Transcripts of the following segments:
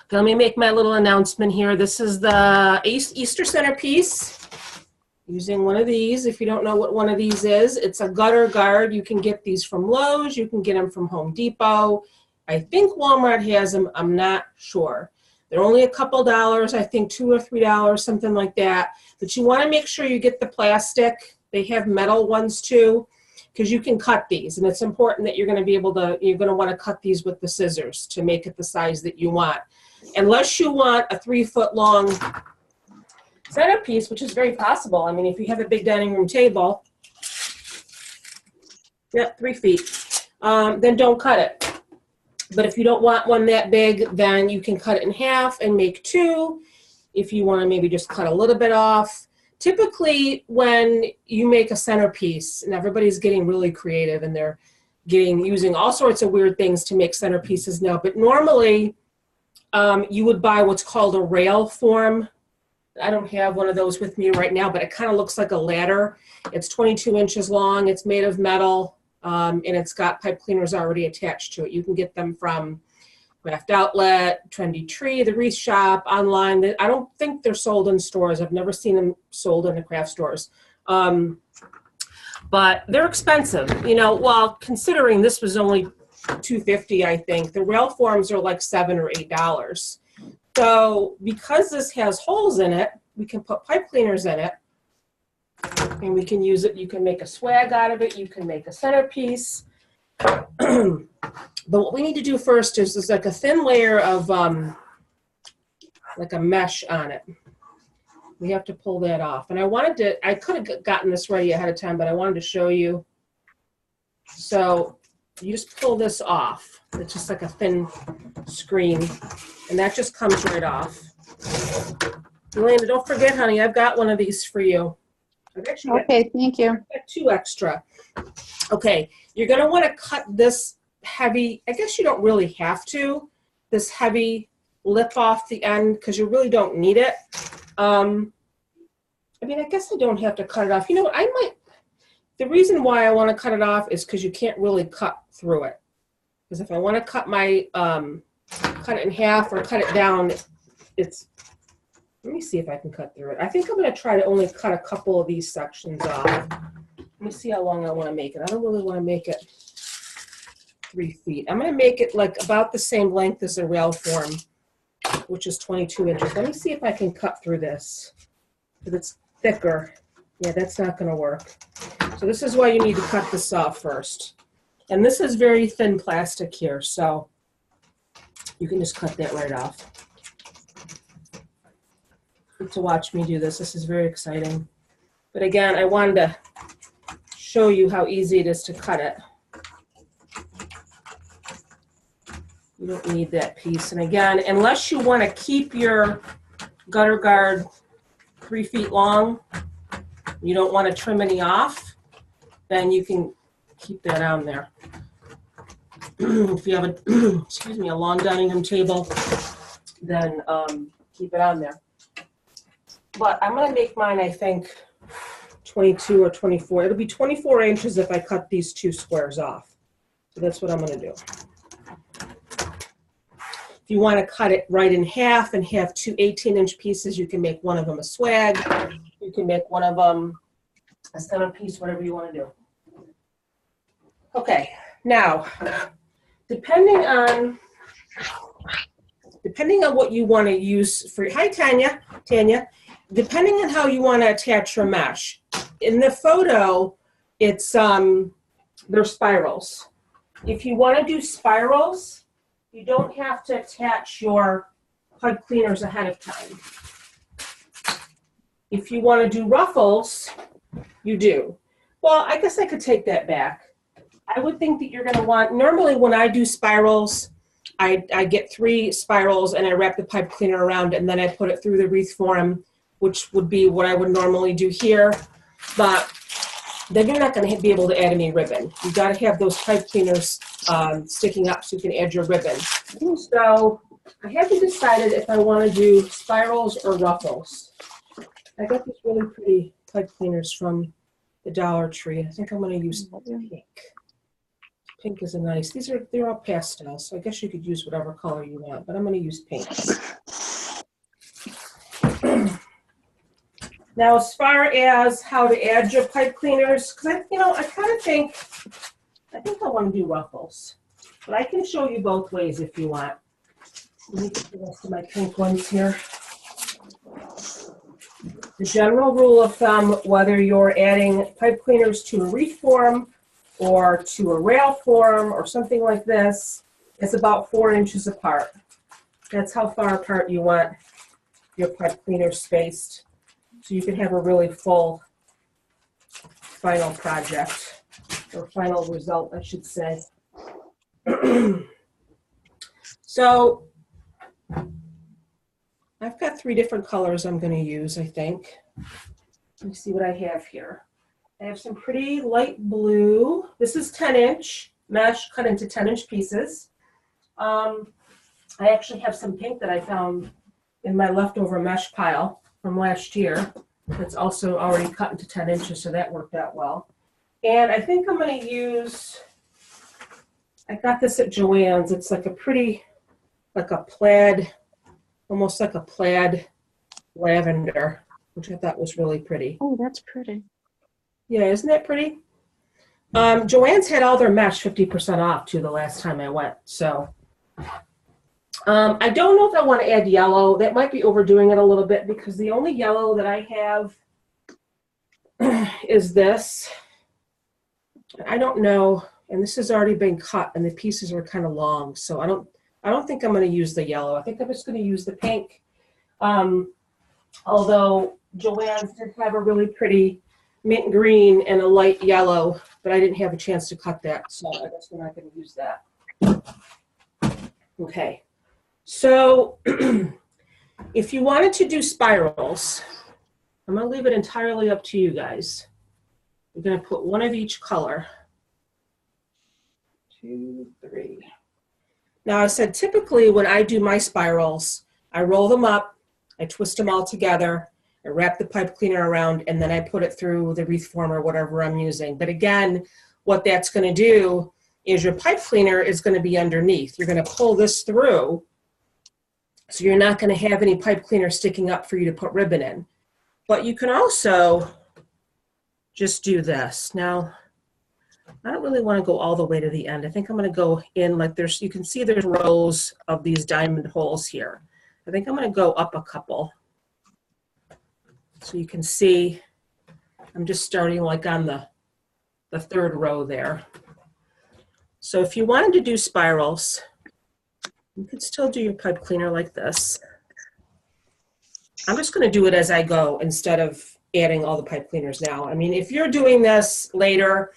Let me make my little announcement here. This is the Easter centerpiece. Using one of these. If you don't know what one of these is, it's a gutter guard. You can get these from Lowe's. You can get them from Home Depot. I think Walmart has them. I'm not sure. They're only a couple dollars, I think $2 or $3, something like that. But you want to make sure you get the plastic. They have metal ones too, because you can cut these. And it's important that you're going to be able to, you're going to want to cut these with the scissors to make it the size that you want. Unless you want a 3-foot long centerpiece, which is very possible. I mean, if you have a big dining room table, yeah, 3 feet, then don't cut it. But if you don't want one that big, then you can cut it in half and make 2. If you want to maybe just cut a little bit off. Typically, when you make a centerpiece, and everybody's getting really creative and they're using all sorts of weird things to make centerpieces now, but normally you would buy what's called a rail form. I don't have one of those with me right now, but it kind of looks like a ladder. It's 22 inches long. It's made of metal, and it's got pipe cleaners already attached to it. You can get them from Craft Outlet, Trendy Tree, the Wreathe Shop, online. I don't think they're sold in stores. I've never seen them sold in the craft stores. But they're expensive. You know, well, considering this was only $2.50, I think, the rail forms are like $7 or $8. So because this has holes in it, we can put pipe cleaners in it, and we can use it. You can make a swag out of it. You can make a centerpiece. But what we need to do first is there's like a thin layer of like a mesh on it. We have to pull that off. And I could have gotten this ready ahead of time, but I wanted to show you. So you just pull this off. It's just like a thin screen, and that just comes right off. Elena, don't forget, honey, I've got one of these for you. Okay, thank you. I've got 2 extra. Okay, you're going to want to cut this heavy, I guess you don't really have to, this heavy lip off the end, because you really don't need it. I mean, I guess I don't have to cut it off. You know what, the reason why I want to cut it off is because you can't really cut through it. Because if I want to cut cut it in half or cut it down, let me see if I can cut through it. I think I'm going to try to only cut a couple of these sections off. Let me see how long I want to make it. I don't really want to make it 3 feet. I'm going to make it like about the same length as a rail form, which is 22 inches. Let me see if I can cut through this. If it's thicker, yeah, that's not going to work. So this is why you need to cut this off first. And this is very thin plastic here, so you can just cut that right off. To watch me do this. This is very exciting. But again, I wanted to show you how easy it is to cut it. You don't need that piece. And again, unless you want to keep your gutter guard 3 feet long, you don't want to trim any off, then you can keep that on there. If you have a, excuse me, a long dining room table, then keep it on there. But I'm going to make mine, I think, 22 or 24. It'll be 24 inches if I cut these 2 squares off. So that's what I'm going to do. If you want to cut it right in half and have 2 18-inch pieces, you can make one of them a swag. You can make one of them a centerpiece, whatever you want to do. Okay, now, depending on what you want to use for, hi Tanya, depending on how you want to attach your mesh. In the photo, it's they're spirals. If you want to do spirals, you don't have to attach your pipe cleaners ahead of time. If you want to do ruffles, you do. Well, I guess I could take that back. I would think that you're going to want, normally when I do spirals, I get 3 spirals and I wrap the pipe cleaner around and then I put it through the wreath form, which would be what I would normally do here. But then you're not going to be able to add any ribbon. You've got to have those pipe cleaners sticking up so you can add your ribbon. So I haven't decided if I want to do spirals or ruffles. I got these really pretty pipe cleaners from the Dollar Tree. I think I'm going to use pink. Pink is a nice, they're all pastels, so I guess you could use whatever color you want, but I'm going to use pink. Now, as far as how to add your pipe cleaners, because I kind of think, I want to do ruffles, but I can show you both ways if you want. Let me get the rest of my pink ones here. The general rule of thumb, whether you're adding pipe cleaners to a wreath form or to a rail form or something like this, is about 4 inches apart. That's how far apart you want your pipe cleaners spaced, so you can have a really full final project, or final result, I should say. So I've got 3 different colors I'm going to use, I think. Let me see what I have here. I have some pretty light blue. This is 10-inch mesh cut into 10-inch pieces. I actually have some pink that I found in my leftover mesh pile from last year. It's also already cut into 10 inches, so that worked out well. And I think I'm going to use, I got this at Joann's. It's like a pretty, like a plaid, almost like a plaid lavender, which I thought was really pretty. Oh, that's pretty. Yeah, isn't that pretty? Joann's had all their mesh 50% off too the last time I went. So I don't know if I want to add yellow. That might be overdoing it a little bit because the only yellow that I have is this. I don't know, and this has already been cut and the pieces are kind of long, so I don't think I'm going to use the yellow. I think I'm just going to use the pink. Although Joann's did have a really pretty mint green and a light yellow, but I didn't have a chance to cut that, so I guess we're not going to use that. Okay, so if you wanted to do spirals, I'm going to leave it entirely up to you guys. We're going to put one of each color. 2, 3. Now I said typically when I do my spirals, I roll them up, I twist them all together, I wrap the pipe cleaner around, and then I put it through the wreath form or whatever I'm using. But again, what that's going to do is your pipe cleaner is going to be underneath. You're going to pull this through, so you're not going to have any pipe cleaner sticking up for you to put ribbon in. But you can also just do this. Now, I don't really want to go all the way to the end. I think I'm going to go in like there's, you can see there's rows of these diamond holes here. I think I'm going to go up a couple. So you can see I'm just starting like on the 3rd row there. So if you wanted to do spirals, you could still do your pipe cleaner like this. I'm just going to do it as I go instead of adding all the pipe cleaners now. I mean, if you're doing this later,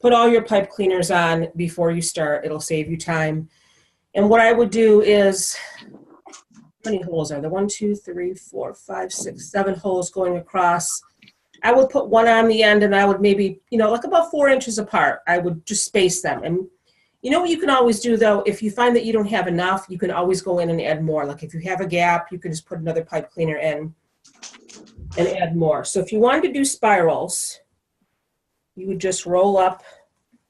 put all your pipe cleaners on before you start. It'll save you time. And what I would do is, how many holes are there? 1, 2, 3, 4, 5, 6, 7 holes going across. I would put one on the end and I would maybe, like about 4 inches apart. I would just space them. And you know what you can always do though? If you find that you don't have enough, you can always go in and add more. Like if you have a gap, you can just put another pipe cleaner in and add more. So if you wanted to do spirals, you would just roll up,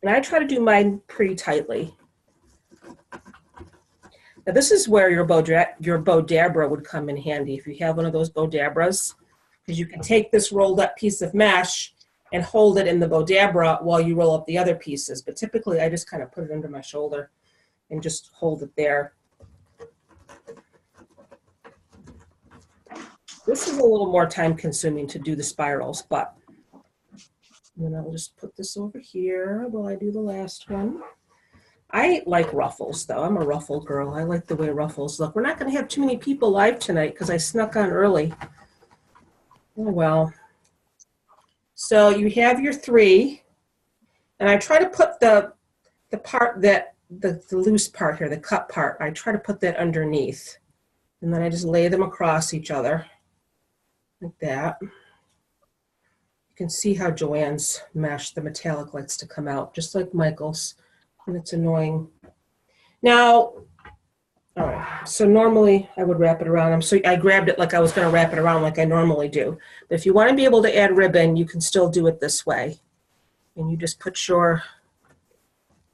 and I try to do mine pretty tightly. Now this is where your Bodabra would come in handy if you have one of those Bodabras, because you can take this rolled up piece of mesh and hold it in the Bodabra while you roll up the other pieces. But typically I just kind of put it under my shoulder and just hold it there. This is a little more time consuming to do the spirals, but then I'll just put this over here while I do the last one. I like ruffles though. I'm a ruffle girl. I like the way ruffles look. We're not going to have too many people live tonight because I snuck on early. Oh well. So you have your 3, and I try to put the part that, the loose part here, the cut part, I try to put that underneath. And then I just lay them across each other like that. You can see how Joann's mesh, the metallic, likes to come out, just like Michael's, and it's annoying. Now, all right, so normally I would wrap it around. So I grabbed it like I was going to wrap it around like I normally do. But if you want to be able to add ribbon, you can still do it this way. And you just put your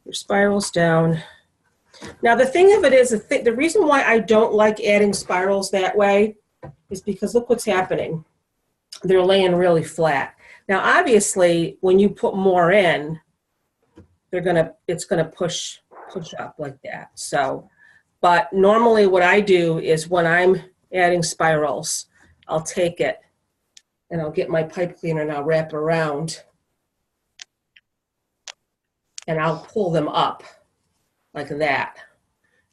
your spirals down. Now the thing of it is, the reason why I don't like adding spirals that way is because look what's happening. They're laying really flat. Now obviously when you put more in, it's gonna push up like that. So, but normally what I do is when I'm adding spirals, I'll take it and I'll get my pipe cleaner and I'll wrap it around and I'll pull them up like that.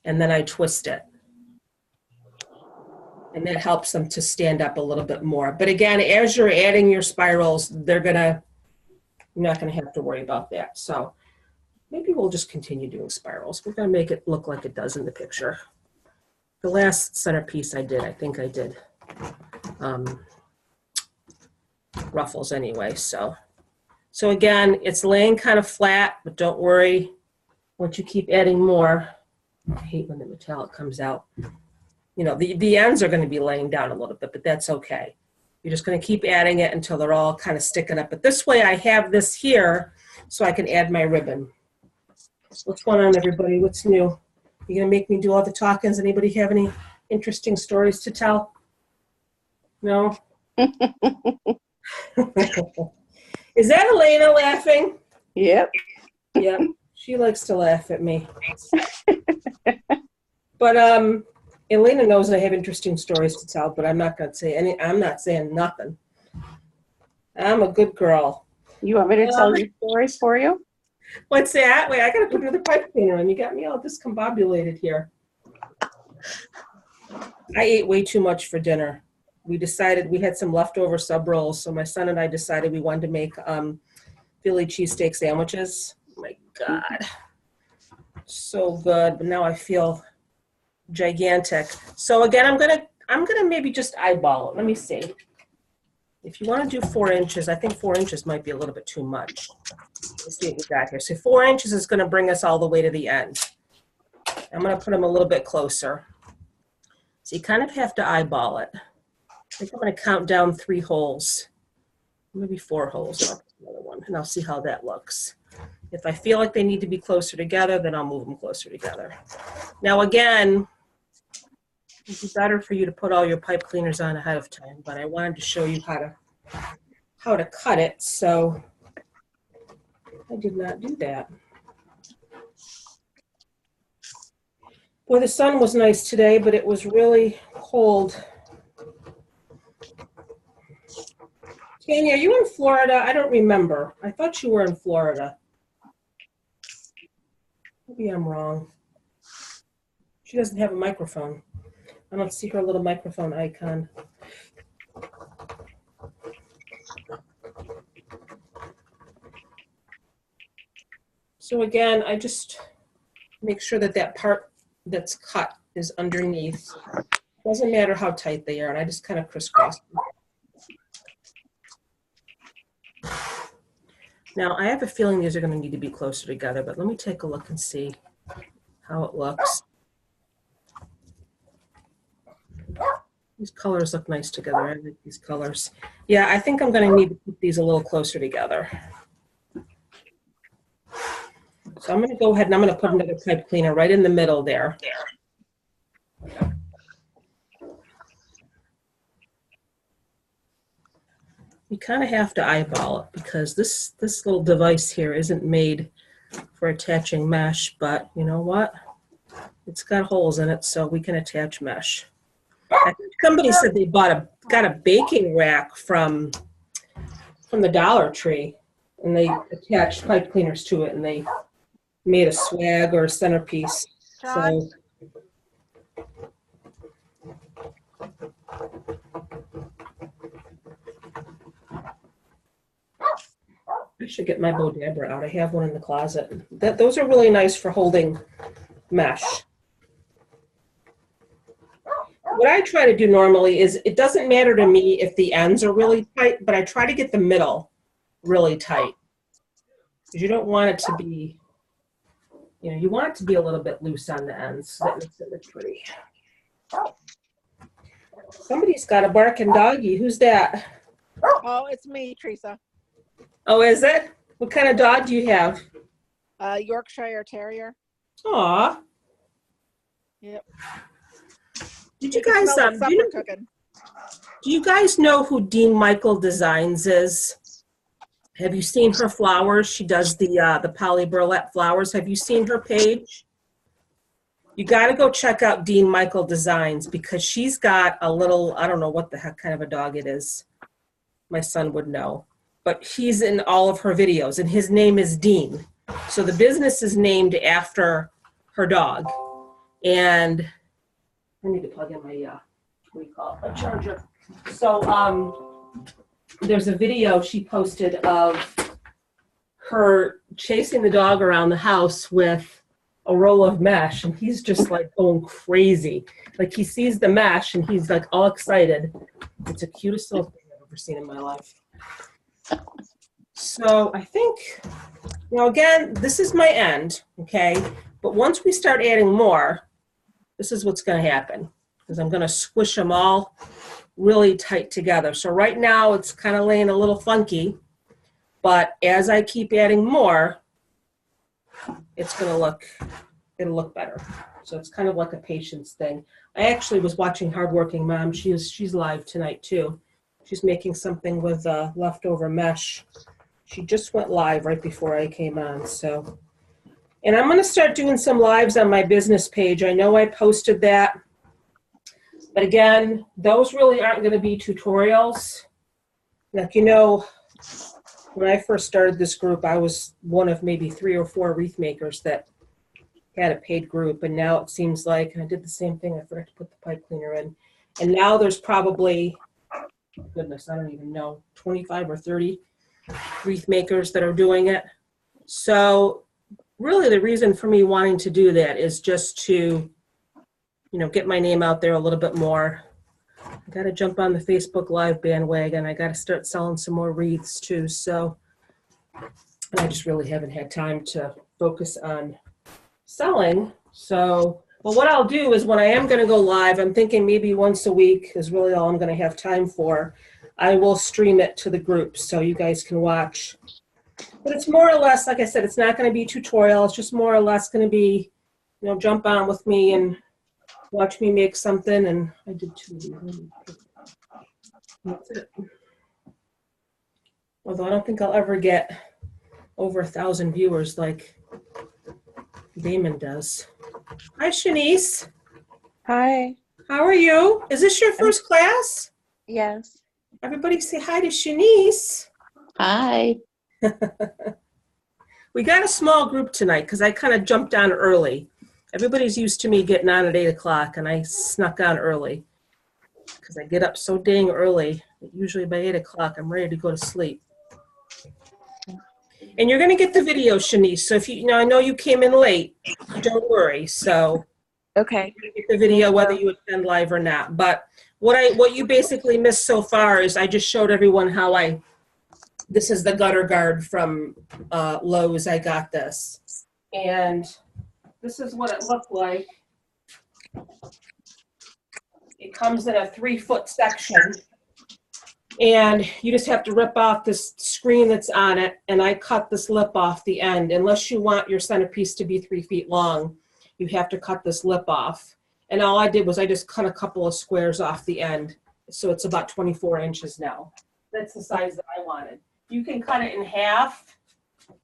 And then I twist it. And that helps them to stand up a little bit more. But again, as you're adding your spirals, you're not gonna have to worry about that. So maybe we'll just continue doing spirals. We're gonna make it look like it does in the picture. The last centerpiece I think I did ruffles anyway. So again, it's laying kind of flat, but don't worry. Once you keep adding more, I hate when the metallic comes out. You know, the ends are going to be laying down a little bit, but that's okay. You're just going to keep adding it until they're all kind of sticking up. But this way I have this here so I can add my ribbon. What's going on, everybody? What's new? You going to make me do all the talkings? Anybody have any interesting stories to tell? No? Is that Elena laughing? Yep. Yep. She likes to laugh at me. But Elena knows I have interesting stories to tell, but I'm not going to say any. I'm not saying nothing. I'm a good girl. You want me to tell your stories for you? What's that? Wait, I got to put another pipe cleaner on. You got me all discombobulated here. I ate way too much for dinner. We decided we had some leftover sub rolls, so my son and I decided we wanted to make Philly cheesesteak sandwiches. Oh my God, so good! But now I feel gigantic. So again, I'm gonna maybe just eyeball it. Let me see. If you want to do 4 inches, I think 4 inches might be a little bit too much. Let's see what we got here. So 4 inches is going to bring us all the way to the end. I'm going to put them a little bit closer. So you kind of have to eyeball it. I think I'm going to count down 3 holes, maybe 4 holes. And I'll put another one, and I'll see how that looks. If I feel like they need to be closer together, then I'll move them closer together. Now again, it'd be better for you to put all your pipe cleaners on ahead of time, but I wanted to show you how to cut it, so I did not do that. Well, the sun was nice today, but it was really cold. Tanya, are you in Florida? I don't remember. I thought you were in Florida. Maybe I'm wrong. She doesn't have a microphone. I don't see her little microphone icon. So again, I just make sure that that part that's cut is underneath. Doesn't matter how tight they are, and I just kind of crisscross them. Now, I have a feeling these are going to need to be closer together, but let me take a look and see how it looks. These colors look nice together. I like these colors. Yeah, I think I'm going to need to put these a little closer together. So I'm going to go ahead and I'm going to put another pipe cleaner right in the middle there. You kind of have to eyeball it because this little device here isn't made for attaching mesh, but you know what? It's got holes in it, so we can attach mesh. I think somebody said they got a baking rack from the Dollar Tree, and they attached pipe cleaners to it, and they made a swag or a centerpiece. So I should get my Bodabra out. I have one in the closet. Those are really nice for holding mesh. What I try to do normally is, it doesn't matter to me if the ends are really tight, but I try to get the middle really tight. Because you don't want it to be, you want it to be a little bit loose on the ends, so that makes it look pretty. Somebody's got a barking doggy. Who's that? Oh, it's me, Teresa. Oh, is it? What kind of dog do you have? Yorkshire Terrier. Aw. Yep. Did you guys, Smell like supper cooking. do you guys know who Dean Michael Designs is? Have you seen her flowers? She does the poly burlap flowers. Have you seen her page? You got to go check out Dean Michael Designs because she's got a little, I don't know what the heck kind of a dog it is. My son would know. But he's in all of her videos, and his name is Dean. So the business is named after her dog. And I need to plug in my, what do you call it, my charger. So there's a video she posted of her chasing the dog around the house with a roll of mesh, and he's just like going crazy. Like he sees the mesh and he's like all excited. It's the cutest little thing I've ever seen in my life. So I think, you know, again, this is my end, okay? But once we start adding more, this is what's going to happen because I'm going to squish them all really tight together. So right now it's kind of laying a little funky, but as I keep adding more, it's going to look, it'll look better. So it's kind of like a patience thing. I actually was watching Hardworking Mom. She's live tonight too. She's making something with leftover mesh. She just went live right before I came on. So, and I'm going to start doing some lives on my business page. I know I posted that, but again, those really aren't going to be tutorials. Like, you know, when I first started this group, I was one of maybe 3 or 4 wreath makers that had a paid group, and now it seems like, and I did the same thing, I forgot to put the pipe cleaner in, and now there's probably, goodness, I don't even know, 25 or 30 wreath makers that are doing it. So really the reason for me wanting to do that is just to, you know, get my name out there a little bit more. I got to jump on the Facebook Live bandwagon. I got to start selling some more wreaths too. So I just really haven't had time to focus on selling. So, well, what I'll do is when I am going to go live, I'm thinking maybe once a week is really all I'm going to have time for. I will stream it to the group so you guys can watch. But it's more or less, like I said, it's not going to be tutorial. It's just more or less going to be, you know, jump on with me and watch me make something. And I did 2 of these. That's it. Although I don't think I'll ever get over 1,000 viewers like Damon does. Hi, Shanice. Hi. How are you? Is this your first class? Yes. Everybody say hi to Shanice. Hi. We got a small group tonight because I kind of jumped on early. Everybody's used to me getting on at 8 o'clock, and I snuck on early because I get up so dang early. Usually by 8 o'clock, I'm ready to go to sleep. And you're going to get the video, Shanice. So if you know, I know you came in late. Don't worry. So Okay. you're going to get the video whether you attend live or not. But what you basically missed so far is I just showed everyone how this is the gutter guard from Lowe's. I got this. And this is what it looked like. It comes in a 3-foot section. And you just have to rip off this screen that's on it. And I cut this lip off the end. Unless you want your centerpiece to be 3 feet long, you have to cut this lip off. And all I did was I just cut a couple of squares off the end. So it's about 24 inches now. That's the size that I wanted. You can cut it in half.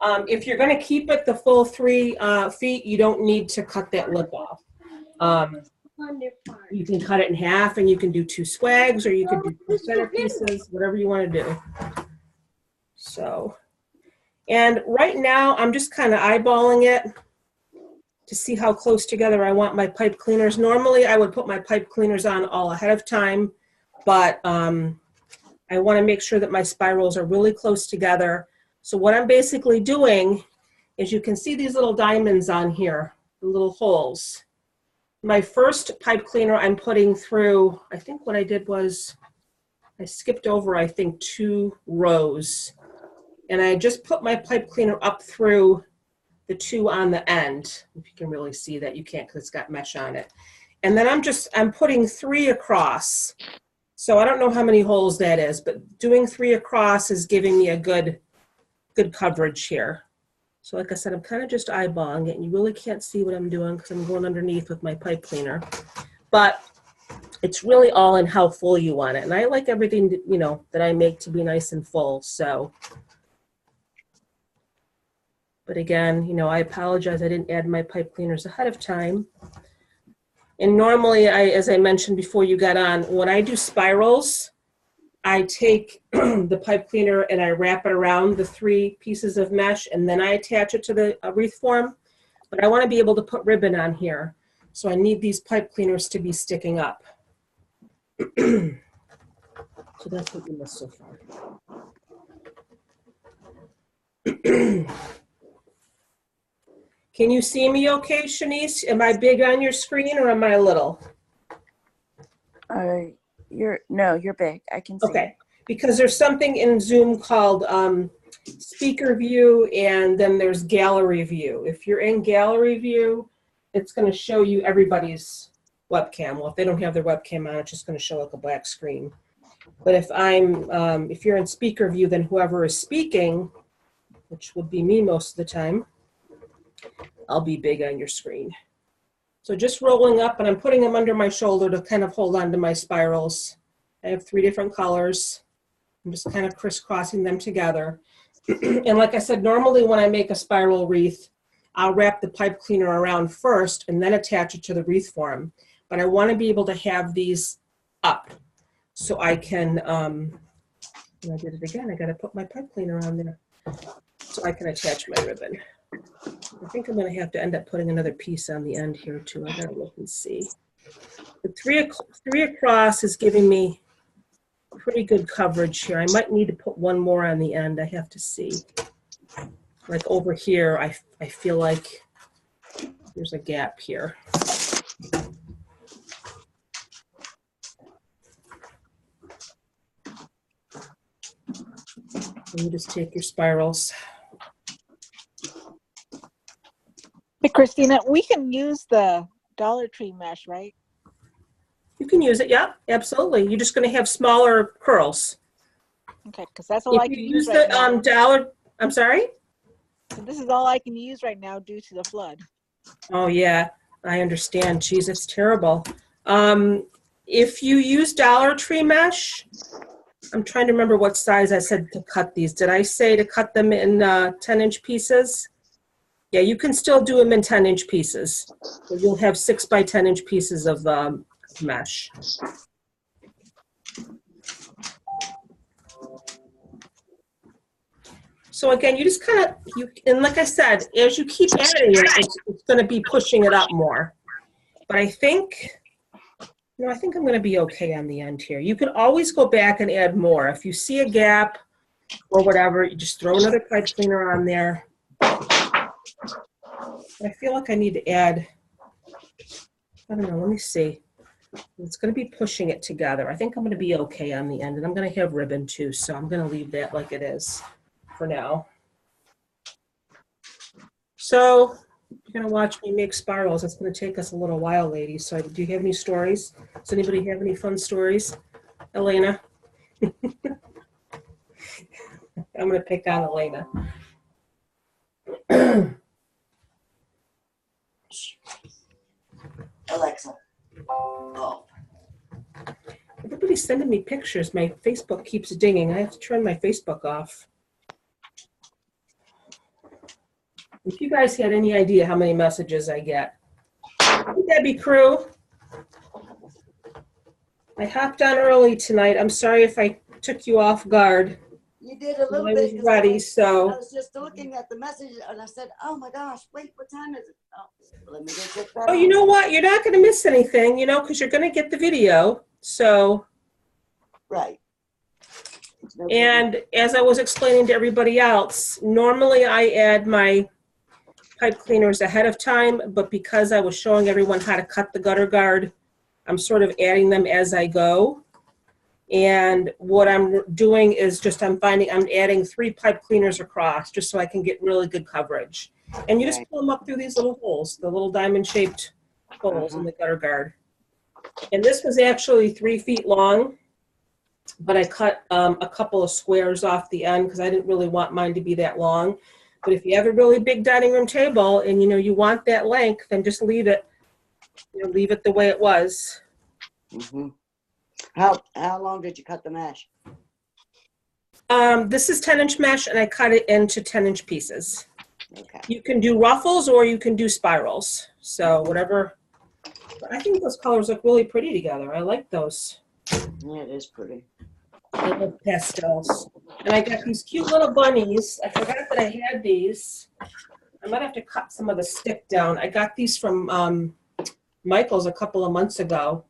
If you're going to keep it the full 3 feet, you don't need to cut that lip off. You can cut it in half and you can do 2 swags or you can do 2 centerpieces, whatever you want to do. So, and right now I'm just kind of eyeballing it to see how close together I want my pipe cleaners. Normally I would put my pipe cleaners on all ahead of time, but I want to make sure that my spirals are really close together. So what I'm basically doing is you can see these little diamonds on here, the little holes. My first pipe cleaner I'm putting through, I think what I did was I skipped over, I think, 2 rows. And I just put my pipe cleaner up through the 2 on the end. If you can really see that, you can't because it's got mesh on it. And then I'm putting 3 across. So I don't know how many holes that is, but doing 3 across is giving me a good coverage here. So like I said, I'm kind of just eyeballing it, and you really can't see what I'm doing because I'm going underneath with my pipe cleaner. But it's really all in how full you want it. And I like everything that, you know, that I make to be nice and full. So, but again, you know, I apologize. I didn't add my pipe cleaners ahead of time. And normally, as I mentioned before you got on, when I do spirals, I take the pipe cleaner and I wrap it around the 3 pieces of mesh, and then I attach it to the wreath form. But I want to be able to put ribbon on here. So I need these pipe cleaners to be sticking up. So that's what we missed so far. Can you see me okay, Shanice? Am I big on your screen or am I little? You're big. I can see. Okay, because there's something in Zoom called speaker view, and then there's gallery view. If you're in gallery view, it's going to show you everybody's webcam. Well, if they don't have their webcam on, it's just going to show like a black screen. But if you're in speaker view, then whoever is speaking, which would be me most of the time, I'll be big on your screen. So just rolling up, and I'm putting them under my shoulder to kind of hold on to my spirals. I have 3 different colors. I'm just kind of crisscrossing them together. And like I said, normally when I make a spiral wreath, I'll wrap the pipe cleaner around first and then attach it to the wreath form. But I want to be able to have these up so I can, and I did it again, I got to put my pipe cleaner on there so I can attach my ribbon. I think I'm going to have to end up putting another piece on the end here too. I got to look and see. The three across is giving me pretty good coverage here. I might need to put one more on the end. I have to see. Like over here, I feel like there's a gap here. And you just take your spirals. Hey, Christina, we can use the Dollar Tree mesh, right? You can use it, yeah, absolutely. You're just going to have smaller curls. Okay, because that's all I If can you use use right the now. dollar, I'm sorry? So this is all I can use right now due to the flood. Oh yeah, I understand. Geez, it's terrible. If you use Dollar Tree mesh, I'm trying to remember what size I said to cut these. Did I say to cut them in 10-inch pieces? Yeah, you can still do them in 10-inch pieces. So you'll have 6 by 10-inch pieces of mesh. So again, you just kind of, and like I said, as you keep adding it, it's going to be pushing it up more. But I think I'm going to be okay on the end here. You can always go back and add more. If you see a gap or whatever, you just throw another pipe cleaner on there. I feel like I need to add, I don't know, let me see. It's going to be pushing it together. I think I'm going to be okay on the end, and I'm going to have ribbon too, so I'm going to leave that like it is for now. So you're going to watch me make spirals. It's going to take us a little while, ladies. So do you have any stories? Does anybody have any fun stories? Elena? I'm going to pick on Elena. Alexa. Oh. Everybody's sending me pictures. My Facebook keeps dinging. I have to turn my Facebook off. If you guys had any idea how many messages I get. Hey, Debbie Crew. I hopped on early tonight. I'm sorry if I took you off guard. You did a little I bit. was 'cause ready, I so. was just looking at the message and I said, oh my gosh, wait, what time is it? Oh, let me go check that Oh, out. you know what? You're not going to miss anything, you know, because you're going to get the video. So, Right. and as I was explaining to everybody else, normally I add my pipe cleaners ahead of time, but because I was showing everyone how to cut the gutter guard, I'm sort of adding them as I go. And what I'm doing is just I'm adding 3 pipe cleaners across just so I can get really good coverage. And you just pull them up through these little holes, the little diamond-shaped holes in the gutter guard. And this was actually 3 feet long, but I cut a couple of squares off the end because I didn't really want mine to be that long. But if you have a really big dining room table and you want that length, then just leave it. Leave it the way it was. Mm-hmm. How long did you cut the mesh? This is 10-inch mesh, and I cut it into 10-inch pieces. Okay. You can do ruffles or you can do spirals. So whatever. I think those colors look really pretty together. I like those. Yeah, it is pretty. I love pastels. And I got these cute little bunnies. I forgot that I had these. I might have to cut some of the stick down. I got these from Michael's a couple of months ago.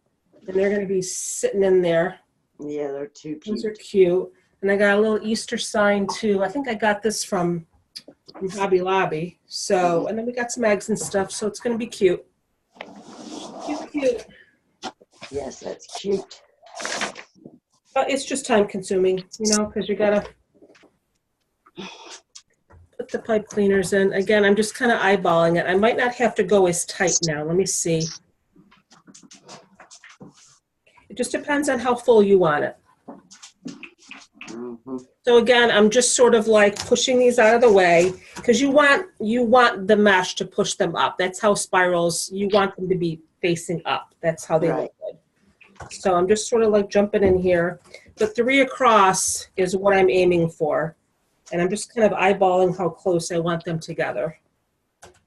And they're going to be sitting in there. Yeah, they're too cute. Those are cute. And I got a little Easter sign too. I think I got this from Hobby Lobby. So, and then we got some eggs and stuff. So it's going to be cute. Cute. Yes, that's cute. But it's just time consuming, because you got to put the pipe cleaners in. Again, I'm just kind of eyeballing it. I might not have to go as tight now. Let me see. It just depends on how full you want it. Mm-hmm. So again, I'm just sort of like pushing these out of the way because you want the mesh to push them up. That's how spirals, you want them to be facing up. That's how they look good. So I'm just sort of like jumping in here. The 3 across is what I'm aiming for. And I'm just kind of eyeballing how close I want them together.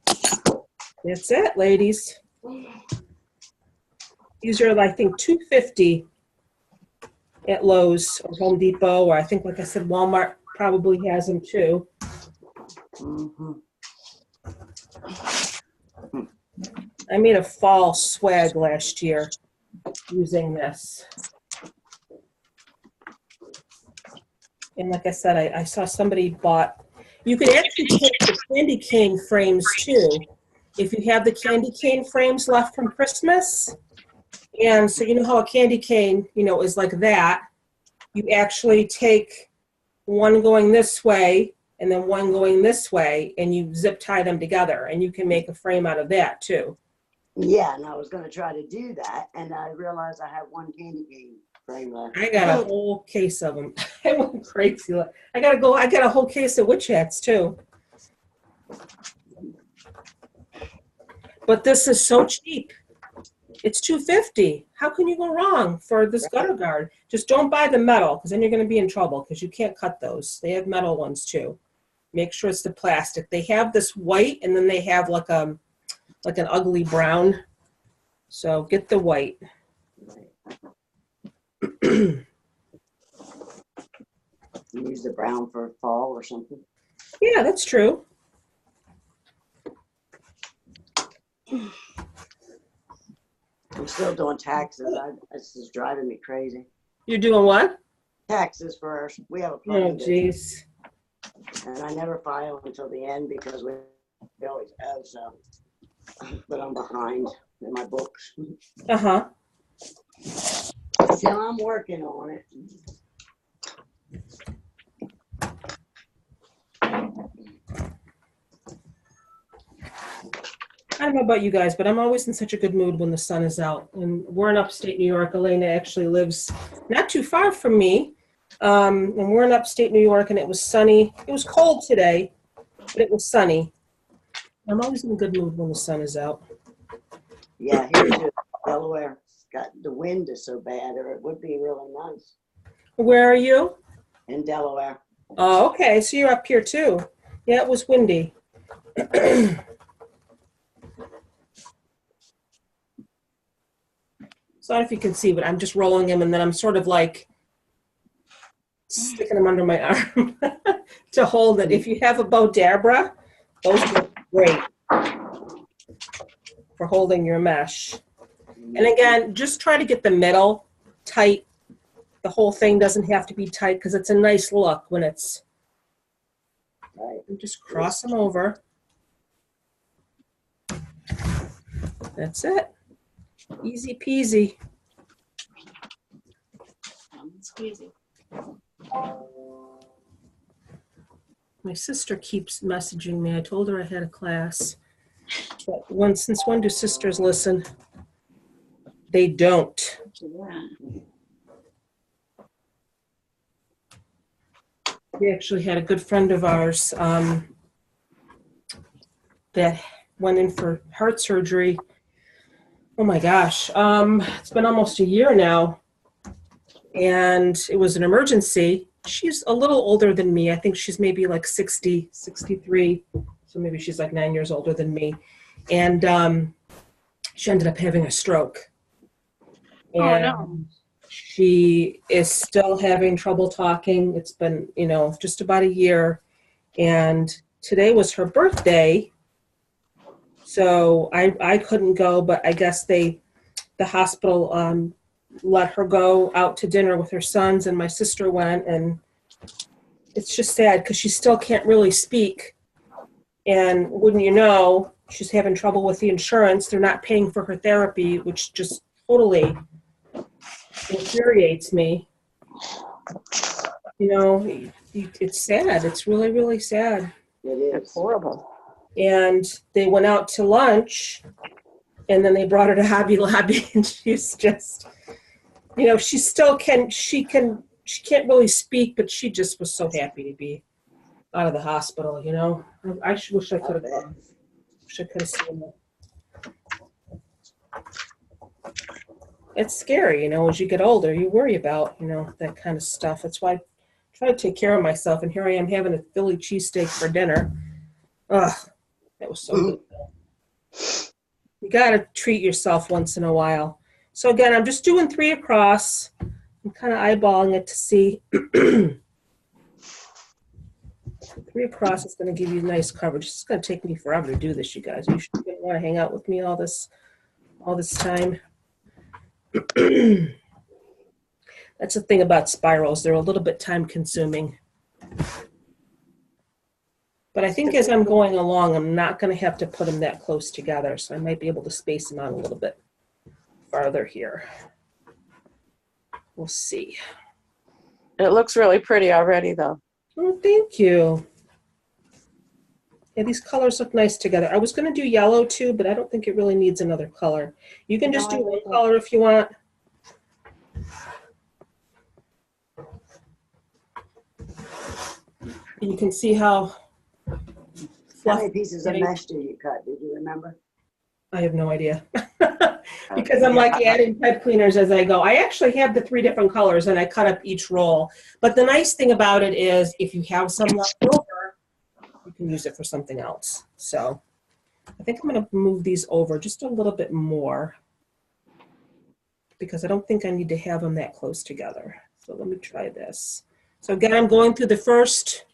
That's it, ladies. These are, I think, $2.50 at Lowe's or Home Depot, or I think, like I said, Walmart probably has them too. Mm-hmm. I made a fall swag last year using this. And like I said, I saw somebody bought, you could actually take the candy cane frames too. If you have the candy cane frames left from Christmas, and so you know how a candy cane, is like that, you actually take one going this way and then one going this way, and you zip tie them together, and you can make a frame out of that too. Yeah, and I was going to try to do that, and I realized I have one candy cane frame left. I got a whole case of them. I went crazy. I got a whole case of witch hats too. But this is so cheap. It's $2.50. How can you go wrong for this gutter guard? Just don't buy the metal, because then you're going to be in trouble, because you can't cut those. They have metal ones too. Make sure it's the plastic. They have this white, and then they have like an ugly brown. So get the white. You use the brown for fall or something? Yeah, that's true. I'm still doing taxes. This is driving me crazy. You're doing what? Taxes for we have a Oh, plan. jeez. And I never file until the end because we always owe, so. But I'm behind in my books. Uh-huh. So I'm working on it. I don't know about you guys, but I'm always in such a good mood when the sun is out. And we're in upstate New York. Elena actually lives not too far from me. And we're in upstate New York, and it was sunny. It was cold today, but it was sunny. I'm always in a good mood when the sun is out. Yeah, here too. Delaware. The wind is so bad, or it would be really nice. Where are you? In Delaware. Oh, okay. So you're up here too. Yeah, it was windy. Sorry if you can see, but I'm just rolling them, and then I'm sort of like sticking them under my arm to hold it. If you have a Bodabra, those are great for holding your mesh. And again, just try to get the middle tight. The whole thing doesn't have to be tight because it's a nice look when it's, Right. and just cross them over. That's it. Easy peasy. Squeezy. My sister keeps messaging me. I told her I had a class. But since when do sisters listen? They don't. We actually had a good friend of ours that went in for heart surgery. Oh my gosh, it's been almost a year now, and it was an emergency. She's a little older than me. I think she's maybe like 60, 63, so maybe she's like 9 years older than me. And she ended up having a stroke. Oh, And no. she is still having trouble talking. It's been, just about a year. And today was her birthday. So I couldn't go, but I guess the hospital let her go out to dinner with her sons, and my sister went, and it's just sad because she still can't really speak. And wouldn't you know, she's having trouble with the insurance. They're not paying for her therapy, which just totally infuriates me. It's sad. It's really, really sad. It It's is. horrible. And they went out to lunch, and then they brought her to Hobby Lobby, and she's just, she can't really speak, but she just was so happy to be out of the hospital. I wish I could have gone. Wish I could have seen it. It's scary, as you get older, you worry about, that kind of stuff. That's why I try to take care of myself, and here I am having a Philly cheesesteak for dinner. Ugh, that was so good. You got to treat yourself once in a while. So again, I'm just doing 3 across. I'm kind of eyeballing it to see. 3 across is going to give you nice coverage. It's going to take me forever to do this, you guys. You should want to hang out with me all this time. That's the thing about spirals. They're a little bit time consuming. But I think as I'm going along, I'm not going to have to put them that close together, so I might be able to space them out a little bit farther here. We'll see. It looks really pretty already, though. Oh, thank you. Yeah, these colors look nice together. I was going to do yellow too, but I don't think it really needs another color. You can just do one color if you want. You can see how How many pieces of mesh did you cut? Did you remember? I have no idea. Because I'm like adding pipe cleaners as I go. I actually have the 3 different colors and I cut up each roll. But the nice thing about it is if you have some left over, you can use it for something else. So I think I'm going to move these over just a little bit more because I don't think I need to have them that close together. So let me try this. So again, I'm going through the first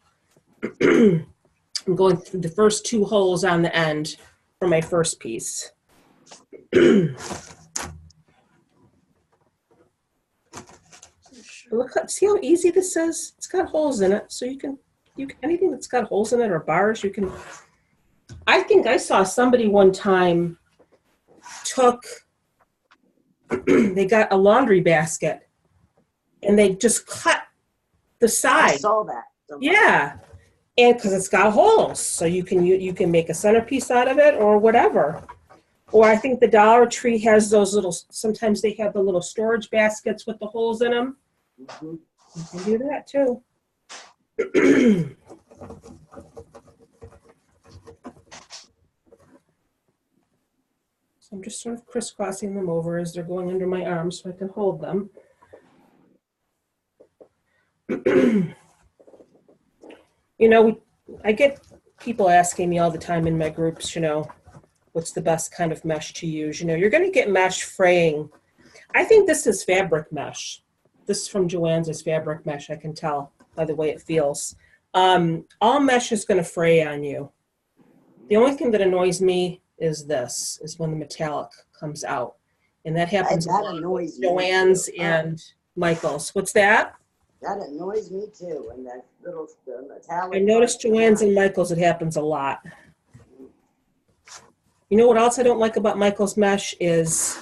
I'm going through the first 2 holes on the end for my first piece. Look, see how easy this is? It's got holes in it, so you can anything that's got holes in it or bars, you can. I think I saw somebody one time they got a laundry basket and they just cut the side. I saw that. Yeah. And because it's got holes, so you can make a centerpiece out of it or whatever. Or I think the Dollar Tree has those little, sometimes they have the little storage baskets with the holes in them. Mm-hmm. You can do that too. So I'm just sort of crisscrossing them over as they're going under my arms so I can hold them. I get people asking me all the time in my groups, what's the best kind of mesh to use? You're going to get mesh fraying. I think this is fabric mesh. This from Joann's is fabric mesh, I can tell by the way it feels. All mesh is going to fray on you. The only thing that annoys me is when the metallic comes out. And that happens That annoys me. Joann's and Michael's. What's that? That annoys me too. And that little metallic. I noticed Joann's and Michael's, it happens a lot. You know what else I don't like about Michael's mesh is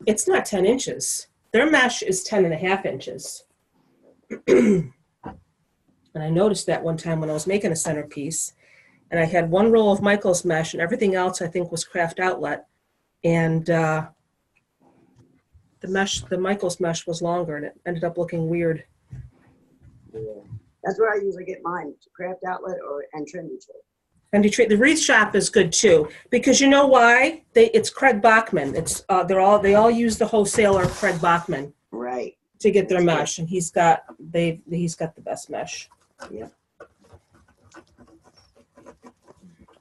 it's not 10 inches. Their mesh is 10.5 inches. And I noticed that one time when I was making a centerpiece, and I had 1 roll of Michael's mesh and everything else I think was craft outlet. And the Michael's mesh was longer and it ended up looking weird. Yeah. That's where I usually get mine, craft outlet and Trinity Tree. Trendy Tree. The Wreath Shop is good too, because you know why? It's Craig Bachman. It's they all use the wholesaler Craig Bachman Right. to get their That's good. mesh, and he's got the best mesh. Yep.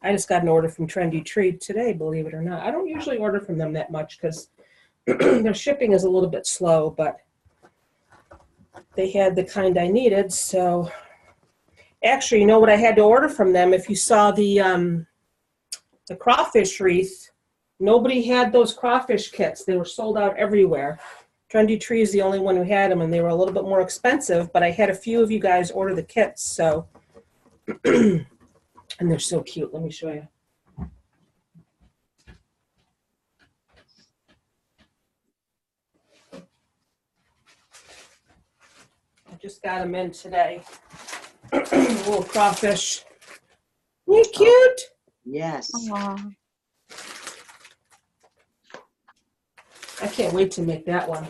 I just got an order from Trendy Tree today, believe it or not. I don't usually order from them that much because their shipping is a little bit slow, but they had the kind I needed. So actually, you know what I had to order from them? If you saw the crawfish wreath, nobody had those crawfish kits. They were sold out everywhere. Trendy Tree is the only one who had them, and they were a little bit more expensive, but I had a few of you guys order the kits, so, and they're so cute. Let me show you. I just got them in today. Little crawfish. Isn't he cute? Yes. Aw. I can't wait to make that one.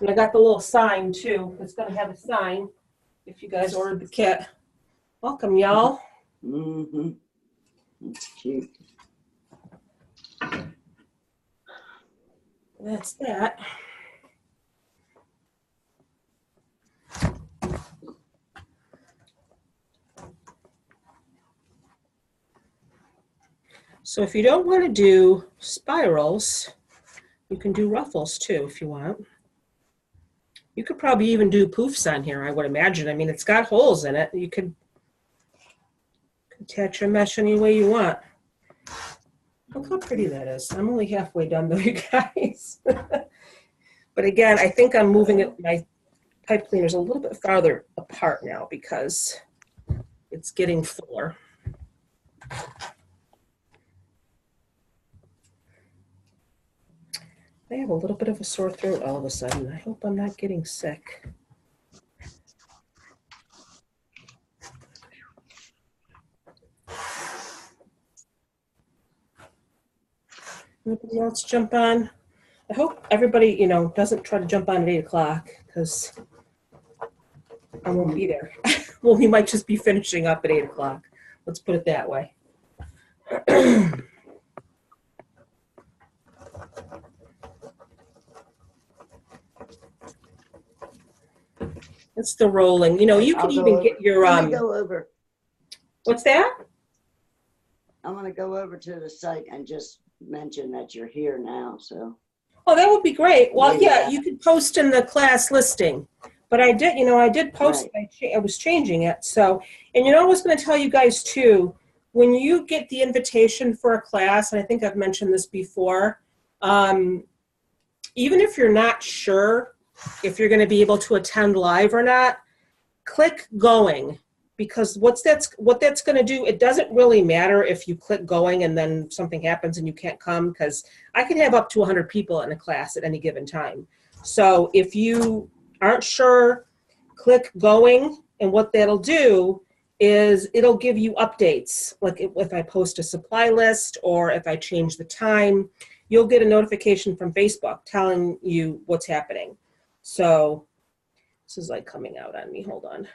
And I got the little sign too. It's gonna have a sign if you guys ordered the kit. Welcome, y'all. Mm-hmm. That's cute. That's that. So if you don't want to do spirals, you can do ruffles too if you want. You could probably even do poofs on here, I would imagine. I mean, it's got holes in it. You could attach your mesh any way you want. Look how pretty that is. I'm only halfway done though, you guys. But again, I think I'm moving it, my pipe cleaners a little bit farther apart now because it's getting fuller. I have a little bit of a sore throat all of a sudden. I hope I'm not getting sick. Anybody else jump on? I hope everybody, doesn't try to jump on at 8 o'clock because I won't be there. Well, we might just be finishing up at 8 o'clock. Let's put it that way. It's the rolling. You I'll can go even over. get your Let me go over. What's that? I'm gonna go over to the site and just mention that you're here now. So. Oh, that would be great. Well, yeah, Yeah. you could post in the class listing. But I did post. Right. I was changing it. So, and I was going to tell you guys too, when you get the invitation for a class, and I think I've mentioned this before, even if you're not sure if you're going to be able to attend live or not, click going. Because what that's going to do, it doesn't really matter if you click going and then something happens and you can't come, because I can have up to 100 people in a class at any given time. So if you aren't sure, click going, and what that'll do is it'll give you updates. Like if I post a supply list or if I change the time, you'll get a notification from Facebook telling you what's happening. So this is like coming out on me. Hold on.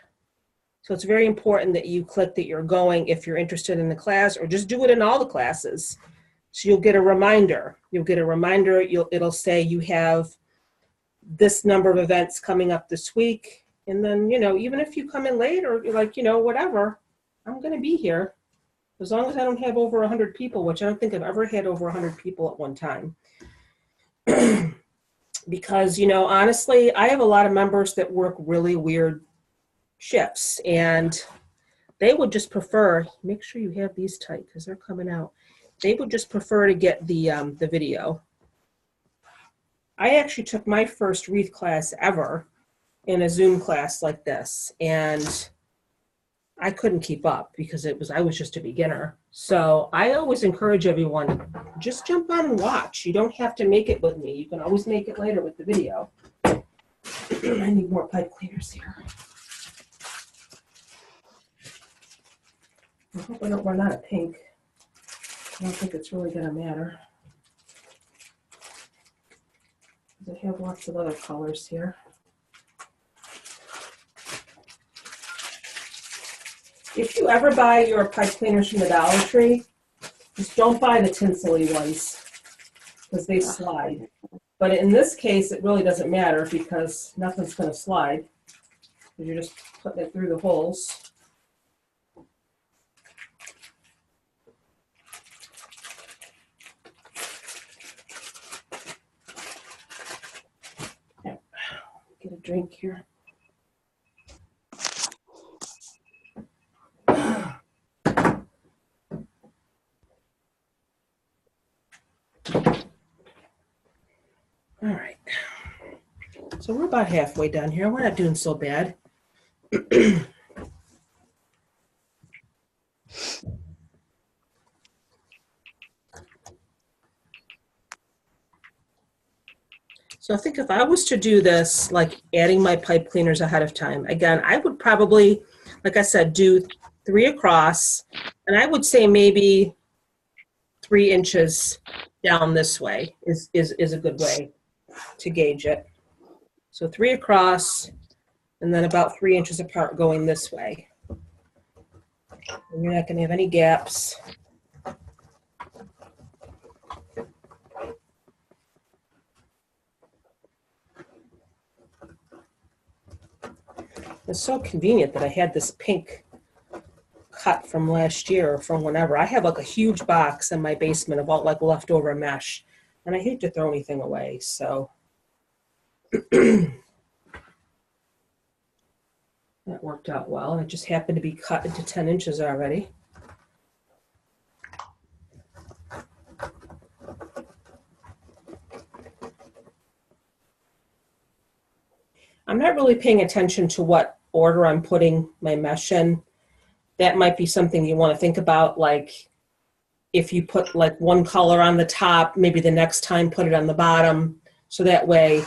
So it's very important that you click that you're going if you're interested in the class, or just do it in all the classes. So you'll get a reminder. It'll say you have this number of events coming up this week. And then, even if you come in late or you're like, whatever, I'm going to be here. As long as I don't have over 100 people, which I don't think I've ever had over 100 people at one time. Because, honestly, I have a lot of members that work really weird shifts, and they would just prefer, make sure you have these tight because they're coming out. They would just prefer to get the video. I actually took my first Wreath class ever in a Zoom class like this, and I couldn't keep up because I was just a beginner. So I always encourage everyone, just jump on and watch. You don't have to make it with me. You can always make it later with the video. I need more pipe cleaners here. I hope I don't run out of pink. I don't think it's really going to matter. I have lots of other colors here. If you ever buy your pipe cleaners from the Dollar Tree, just don't buy the tinselly ones because they slide. But in this case, it really doesn't matter because nothing's going to slide. You're just putting it through the holes. Get a drink here. All right. So we're about halfway done here. We're not doing so bad. So I think if I was to do this, like adding my pipe cleaners ahead of time, again, I would probably, like I said, do 3 across, and I would say maybe 3 inches down this way is a good way to gauge it. So 3 across, and then about 3 inches apart going this way. And you're not going to have any gaps. It's so convenient that I had this pink cut from last year or from whenever. I have like a huge box in my basement of all like leftover mesh, and I hate to throw anything away, so that worked out well. And it just happened to be cut into 10 inches already. I'm not really paying attention to what order I'm putting my mesh in. That might be something you want to think about, like if you put like one color on the top, maybe the next time put it on the bottom. So that way,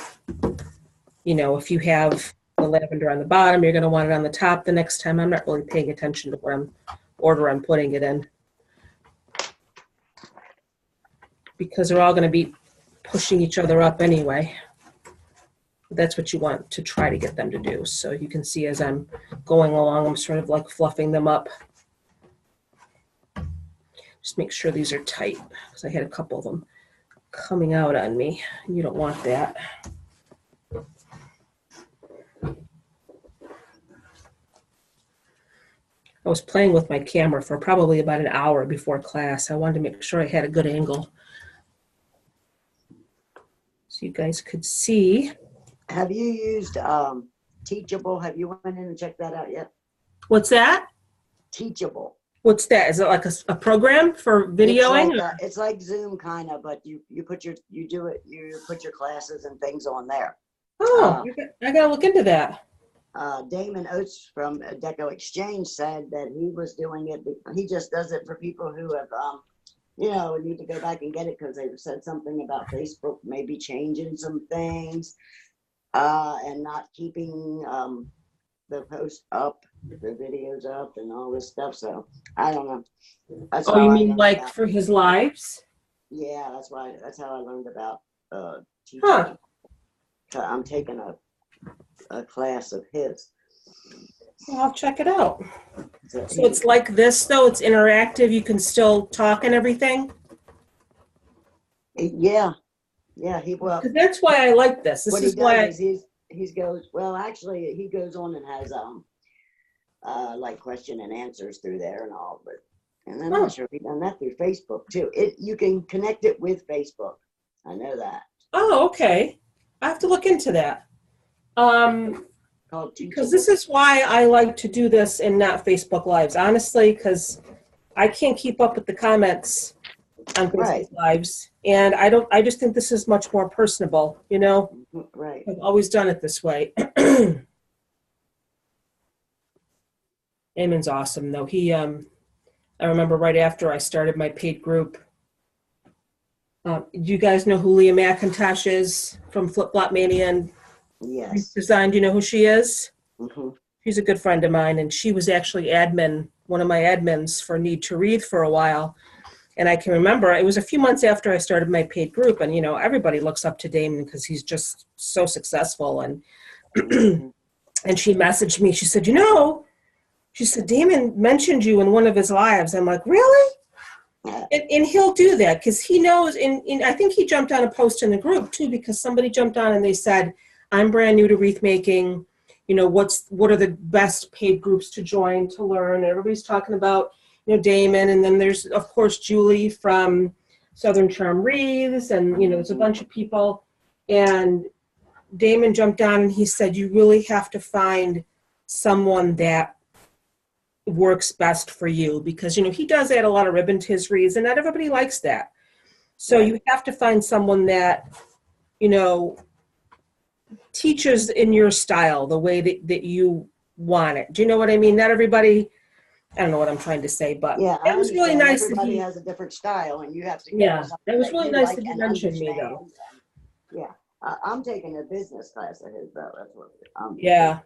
you know, if you have the lavender on the bottom, you're going to want it on the top the next time. I'm not really paying attention to what order I'm putting it in, because they're all going to be pushing each other up anyway. That's what you want to try to get them to do. So you can see as I'm going along, I'm sort of like fluffing them up. Just make sure these are tight, because I had a couple of them coming out on me. You don't want that. I was playing with my camera for probably about an hour before class. I wanted to make sure I had a good angle so you guys could see. Have you used Teachable? Have you went in and checked that out yet? What's that? Teachable. What's that? Is it like a program for videoing? It's like Zoom kind of, but you put your classes and things on there. Oh, I gotta look into that. Damon Oates from Deco Exchange said that he was doing it. He just does it for people who have, you know, need to go back and get it because they've said something about Facebook maybe changing some things. And not keeping the post up, the videos up, and all this stuff. So I don't know. That's Oh, you mean like for his lives? Yeah, that's how I learned about teaching. Huh. I'm taking a class of his. Well, I'll check it out. So it's like this, though. It's interactive. You can still talk and everything. Yeah. Yeah, Because that's why I like this. This is why he goes. Well, actually, he goes on and has like question and answers through there and all. But and I'm not sure if he's done that through Facebook too. You can connect it with Facebook. I know that. Oh, okay. I have to look into that. Because this is why I like to do this and not Facebook Lives, honestly, because I can't keep up with the comments on Facebook Lives, and I just think this is much more personable, you know? Right. I've always done it this way. Eamon's awesome, though. He, I remember right after I started my paid group, do you guys know who Leah McIntosh is from Flip Flop Mania and Yes. Design? Do you know who she is? Mm-hmm. She's a good friend of mine, and she was actually one of my admins for Need to Wreathe for a while. And I can remember it was a few months after I started my paid group, and you know, everybody looks up to Damon because he's just so successful. And and she messaged me. She said, you know, she said, Damon mentioned you in one of his lives. I'm like, really? And he'll do that because he knows, and I think he jumped on a post in the group too, because somebody jumped on and they said, I'm brand new to wreath making. You know, what are the best paid groups to join to learn? And everybody's talking about, you know, Damon. And then there's, of course, Julie from Southern Charm Wreaths. And, you know, there's a bunch of people. And Damon jumped on and he said, you really have to find someone that works best for you, because, you know, he does add a lot of ribbon to his wreaths and not everybody likes that. So you have to find someone that, you know, teaches in your style, the way that you want it. Do you know what I mean? Not everybody, I don't know what I'm trying to say, but Yeah, it was really nice. Everybody has a different style, and you have to. Yeah, it was really nice that you mentioned me, though. Yeah, I'm taking a business class at his, though. That's what. Yeah,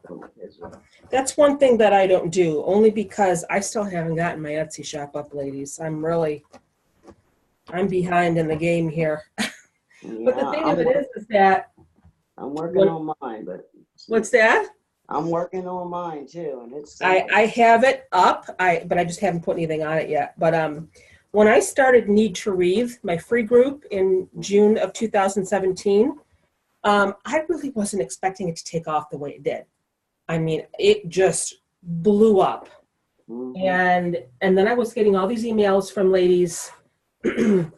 that's one thing that I don't do, only because I still haven't gotten my Etsy shop up, ladies. I'm behind in the game here. But the thing of it is that I'm working on mine, but what's that? I'm working on mine too, and it's. I have it up, but I just haven't put anything on it yet. But when I started Need to Wreathe, my free group in June of 2017, I really wasn't expecting it to take off the way it did. I mean, it just blew up. Mm-hmm. And then I was getting all these emails from ladies, you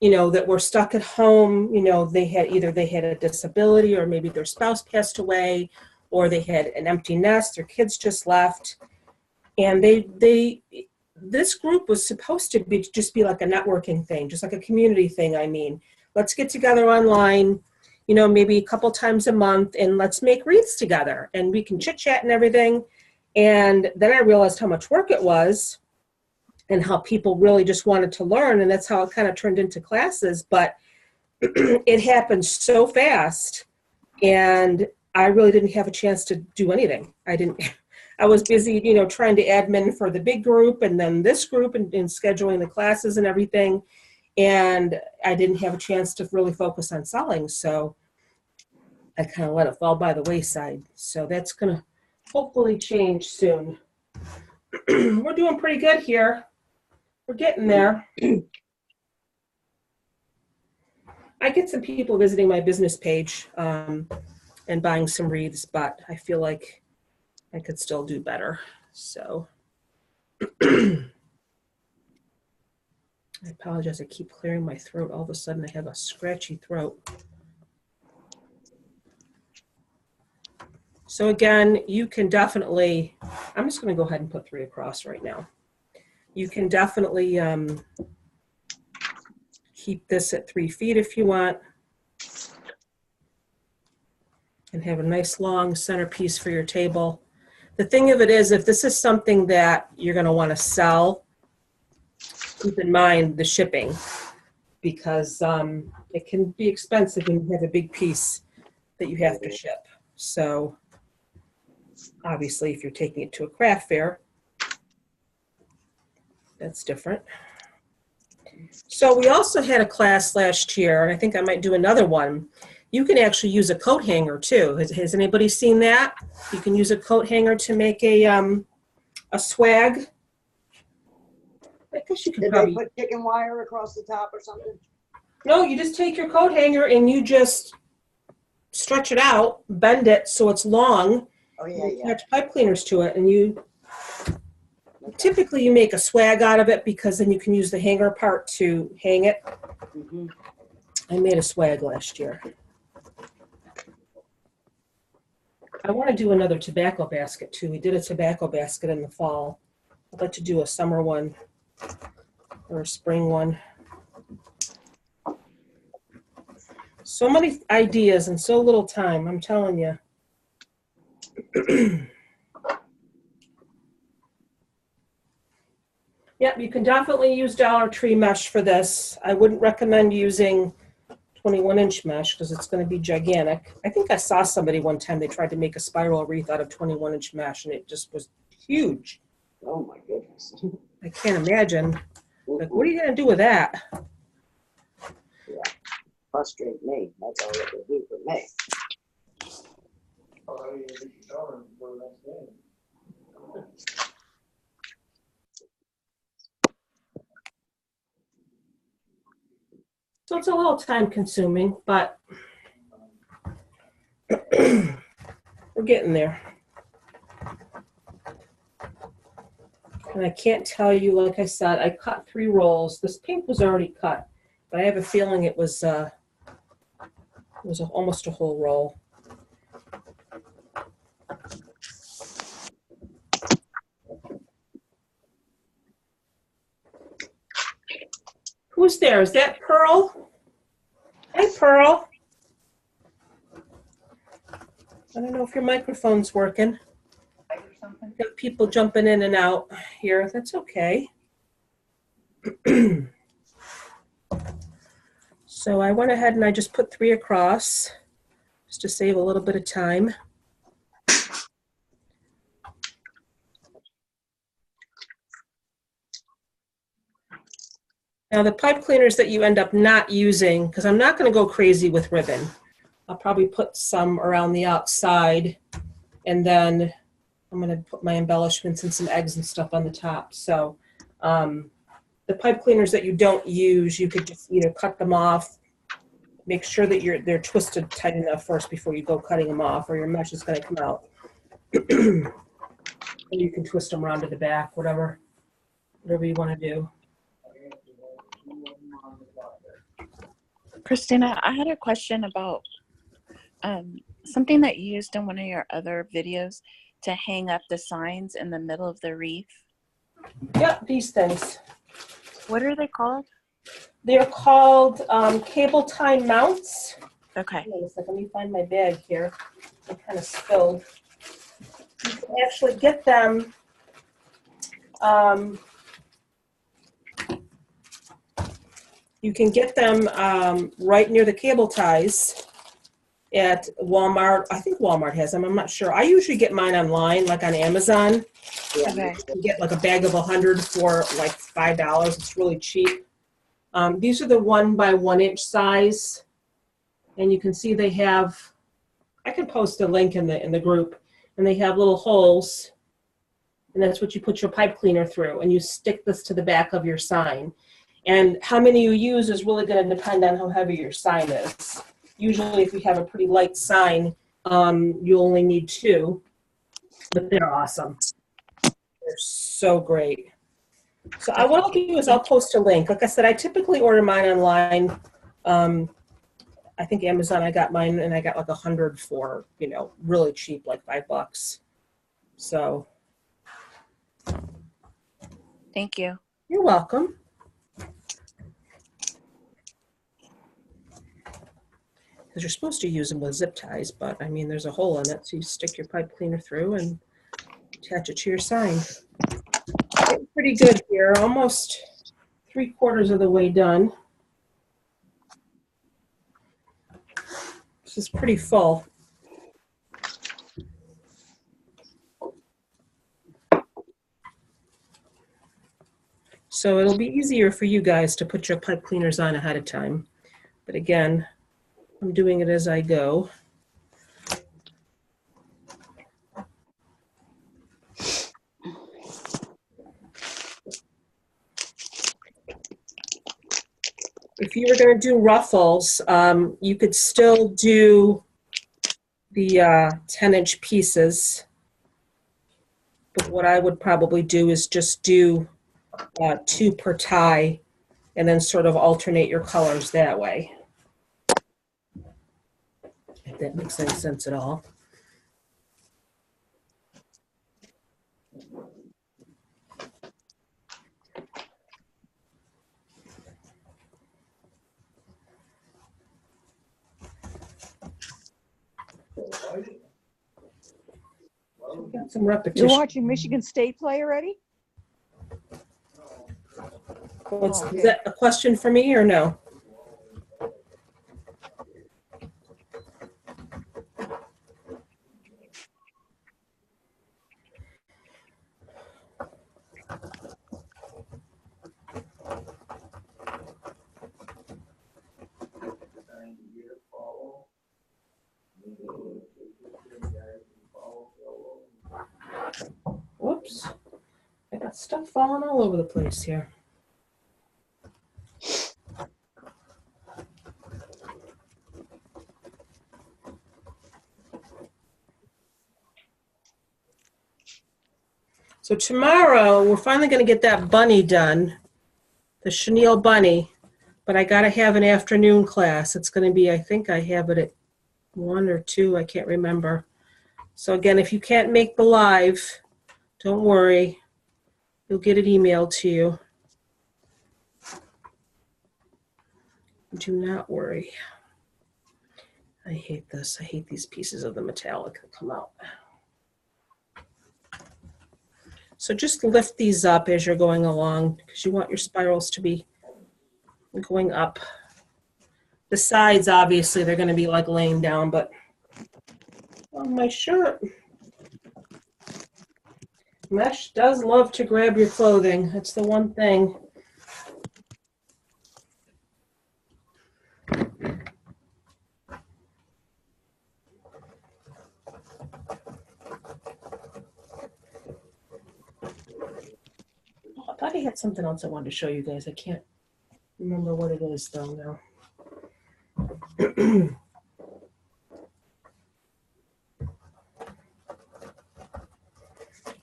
know, that were stuck at home. You know, they had a disability, or maybe their spouse passed away, or they had an empty nest, their kids just left. And this group was supposed to just be like a networking thing, just like a community thing. I mean, let's get together online, you know, maybe a couple times a month, and let's make wreaths together, and we can chit chat and everything. And then I realized how much work it was and how people really just wanted to learn. And that's how it kind of turned into classes. But it happened so fast, and I really didn't have a chance to do anything. I was busy, you know, trying to admin for the big group and then this group and scheduling the classes and everything. And I didn't have a chance to really focus on selling. So I kind of let it fall by the wayside. So that's going to hopefully change soon. We're doing pretty good here. We're getting there. I get some people visiting my business page and buying some wreaths, but I feel like I could still do better. So I apologize. I keep clearing my throat. All of a sudden I have a scratchy throat. So again, you can definitely, I'm just going to go ahead and put 3 across right now. You can definitely keep this at 3 feet if you want, and have a nice long centerpiece for your table. The thing of it is, if this is something that you're going to want to sell, keep in mind the shipping, because it can be expensive when you have a big piece that you have to ship. So obviously, if you're taking it to a craft fair, that's different. So we also had a class last year, and I think I might do another one. You can actually use a coat hanger too. Has anybody seen that? You can use a coat hanger to make a swag. I guess you could probably. Did they put chicken wire across the top or something? No, you just take your coat hanger and you just stretch it out, bend it so it's long. Oh yeah, yeah. Attach pipe cleaners to it, and you typically you make a swag out of it, because then you can use the hanger part to hang it. Mm-hmm. I made a swag last year. I want to do another tobacco basket too. We did a tobacco basket in the fall. I'd like to do a summer one or a spring one. So many ideas and so little time, I'm telling you. Yep, you can definitely use Dollar Tree mesh for this. I wouldn't recommend using 21-inch mesh because it's going to be gigantic. I think I saw somebody one time, they tried to make a spiral wreath out of 21-inch mesh, and it just was huge. Oh my goodness. I can't imagine. Like, what are you going to do with that? Yeah, frustrate me. That's all it would do for me. So it's a little time consuming, but we're getting there. And I can't tell you, like I said, I cut 3 rolls. This pink was already cut, but I have a feeling it was almost a whole roll. Who's there? Is that Pearl? Hey, Pearl. I don't know if your microphone's working. Got people jumping in and out here. That's okay. So I went ahead and I just put 3 across just to save a little bit of time. Now the pipe cleaners that you end up not using, because I'm not going to go crazy with ribbon. I'll probably put some around the outside, and then I'm going to put my embellishments and some eggs and stuff on the top. So the pipe cleaners that you don't use, you could just either cut them off, make sure that they're twisted tight enough first before you go cutting them off, or your mesh is going to come out. And you can twist them around to the back, whatever you want to do. Christina, I had a question about something that you used in one of your other videos to hang up the signs in the middle of the wreath. Yep, these things. What are they called? They're called cable tie mounts. Okay. Wait a second, let me find my bag here. I kind of spilled. You can actually get them right near the cable ties at Walmart. I think Walmart has them. I'm not sure. I usually get mine online, like on Amazon. Okay. You get like a bag of 100 for like $5. It's really cheap. These are the 1 by 1 inch size, and you can see they have. I can post a link in the group, and they have little holes, and that's what you put your pipe cleaner through, and you stick this to the back of your sign. And how many you use is really going to depend on how heavy your sign is. Usually, if you have a pretty light sign, you only need 2, but they're awesome. They're so great. So what I'll do is I'll post a link. Like I said, I typically order mine online. I think Amazon, I got mine, and I got like 100 for, really cheap, like $5. So. Thank you. You're welcome. Because you're supposed to use them with zip ties, but I mean, there's a hole in it, so you stick your pipe cleaner through and attach it to your sign. Getting pretty good here, almost 3/4 of the way done. This is pretty full. So it'll be easier for you guys to put your pipe cleaners on ahead of time. But again, I'm doing it as I go. If you were going to do ruffles, you could still do the 10-inch pieces. But what I would probably do is just do 2 per tie and then sort of alternate your colors that way. If that makes any sense at all. Got some repetition. You're watching Michigan State play already? Is that a question for me or no? Whoops. I got stuff falling all over the place here. So tomorrow, we're finally going to get that bunny done, the chenille bunny, but I got to have an afternoon class. It's going to be, I think I have it at 1 or 2, I can't remember. So again, if you can't make the live, don't worry. You'll get it emailed to you. Do not worry. I hate this. I hate these pieces of the metallic that come out. So just lift these up as you're going along because you want your spirals to be going up. The sides, obviously, they're going to be like laying down, but on my shirt. Mesh does love to grab your clothing. That's the one thing. I thought I had something else I wanted to show you guys. I can't remember what it is though now.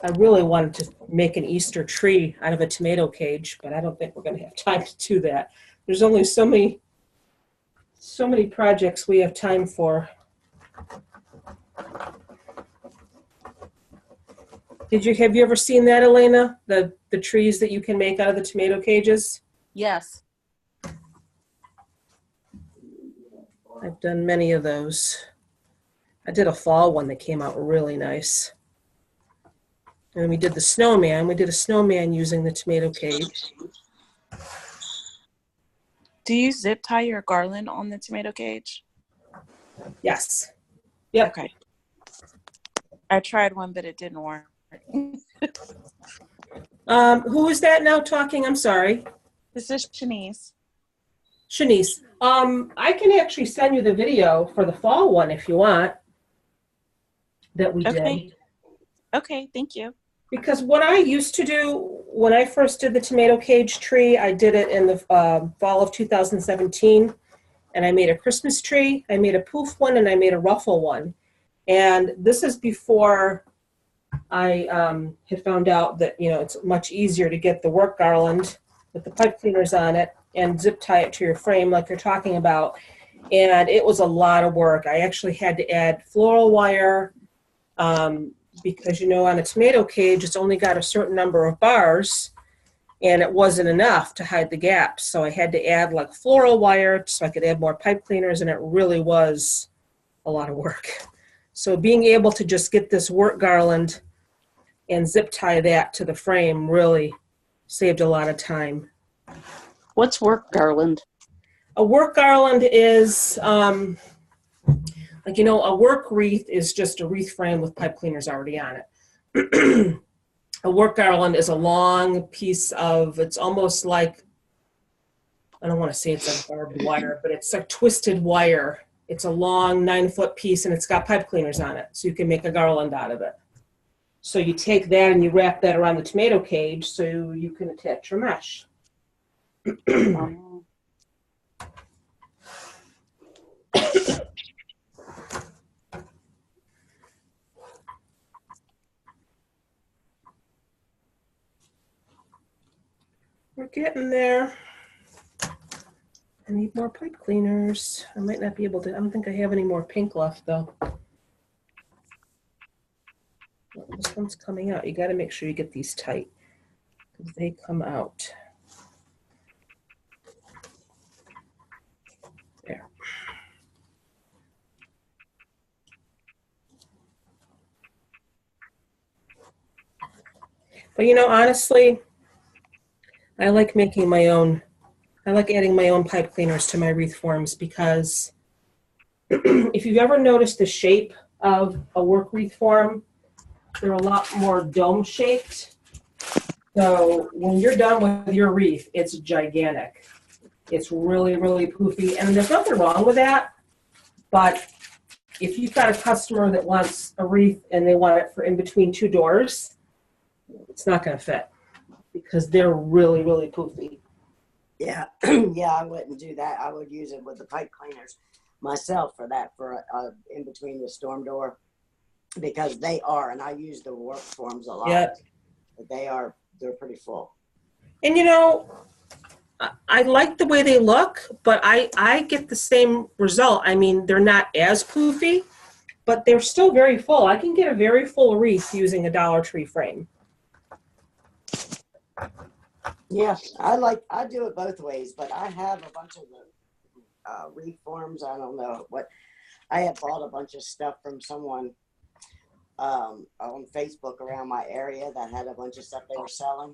I really wanted to make an Easter tree out of a tomato cage, but I don't think we're going to have time to do that. There's only so many projects we have time for. Have you ever seen that, Elena? The trees that you can make out of the tomato cages? Yes. I've done many of those. I did a fall one that came out really nice. And we did the snowman. We did a snowman using the tomato cage. Do you zip tie your garland on the tomato cage? Yes. Yep. Okay. I tried one, but it didn't work. Who is that now talking? I'm sorry. This is Shanice. Shanice. I can actually send you the video for the fall one if you want that we did. Okay, thank you. Because what I used to do when I first did the tomato cage tree, I did it in the fall of 2017, and I made a Christmas tree, I made a poof one, and I made a ruffle one. And this is before I had found out that, you know, it's much easier to get the work garland with the pipe cleaners on it and zip tie it to your frame like you're talking about. And it was a lot of work. I actually had to add floral wire, because, you know, on a tomato cage, it's only got a certain number of bars, and it wasn't enough to hide the gaps. So I had to add like floral wire so I could add more pipe cleaners, and it really was a lot of work. So being able to just get this work garland and zip tie that to the frame really saved a lot of time. What's work garland? A work garland is, like, you know, a work wreath is just a wreath frame with pipe cleaners already on it. A work garland is a long piece of, it's almost like, I don't want to say it's a barbed wire, but it's a twisted wire. It's a long 9-foot piece and it's got pipe cleaners on it. So you can make a garland out of it. So you take that and you wrap that around the tomato cage so you can attach your mesh. We're getting there. I need more pipe cleaners. I might not be able to, I don't think I have any more pink left though. This one's coming out. You got to make sure you get these tight because they come out. There. But you know, honestly, I like making my own. I like adding my own pipe cleaners to my wreath forms because if you've ever noticed the shape of a work wreath form, they're a lot more dome shaped. So when you're done with your wreath, it's gigantic. It's really, really poofy. And there's nothing wrong with that. But if you've got a customer that wants a wreath and they want it for in between 2 doors, it's not going to fit because they're really, really poofy. Yeah, yeah, I wouldn't do that. I would use it with the pipe cleaners myself for that, for in between the storm door, because they are, and I use the work forms a lot. Yep. but they're pretty full. And you know, I like the way they look, but I get the same result. I mean, they're not as poofy, but they're still very full. I can get a very full wreath using a Dollar Tree frame. Yeah, I do it both ways, but I have a bunch of the wreath forms. I don't know what. I had bought a bunch of stuff from someone on Facebook around my area that had a bunch of stuff they were selling.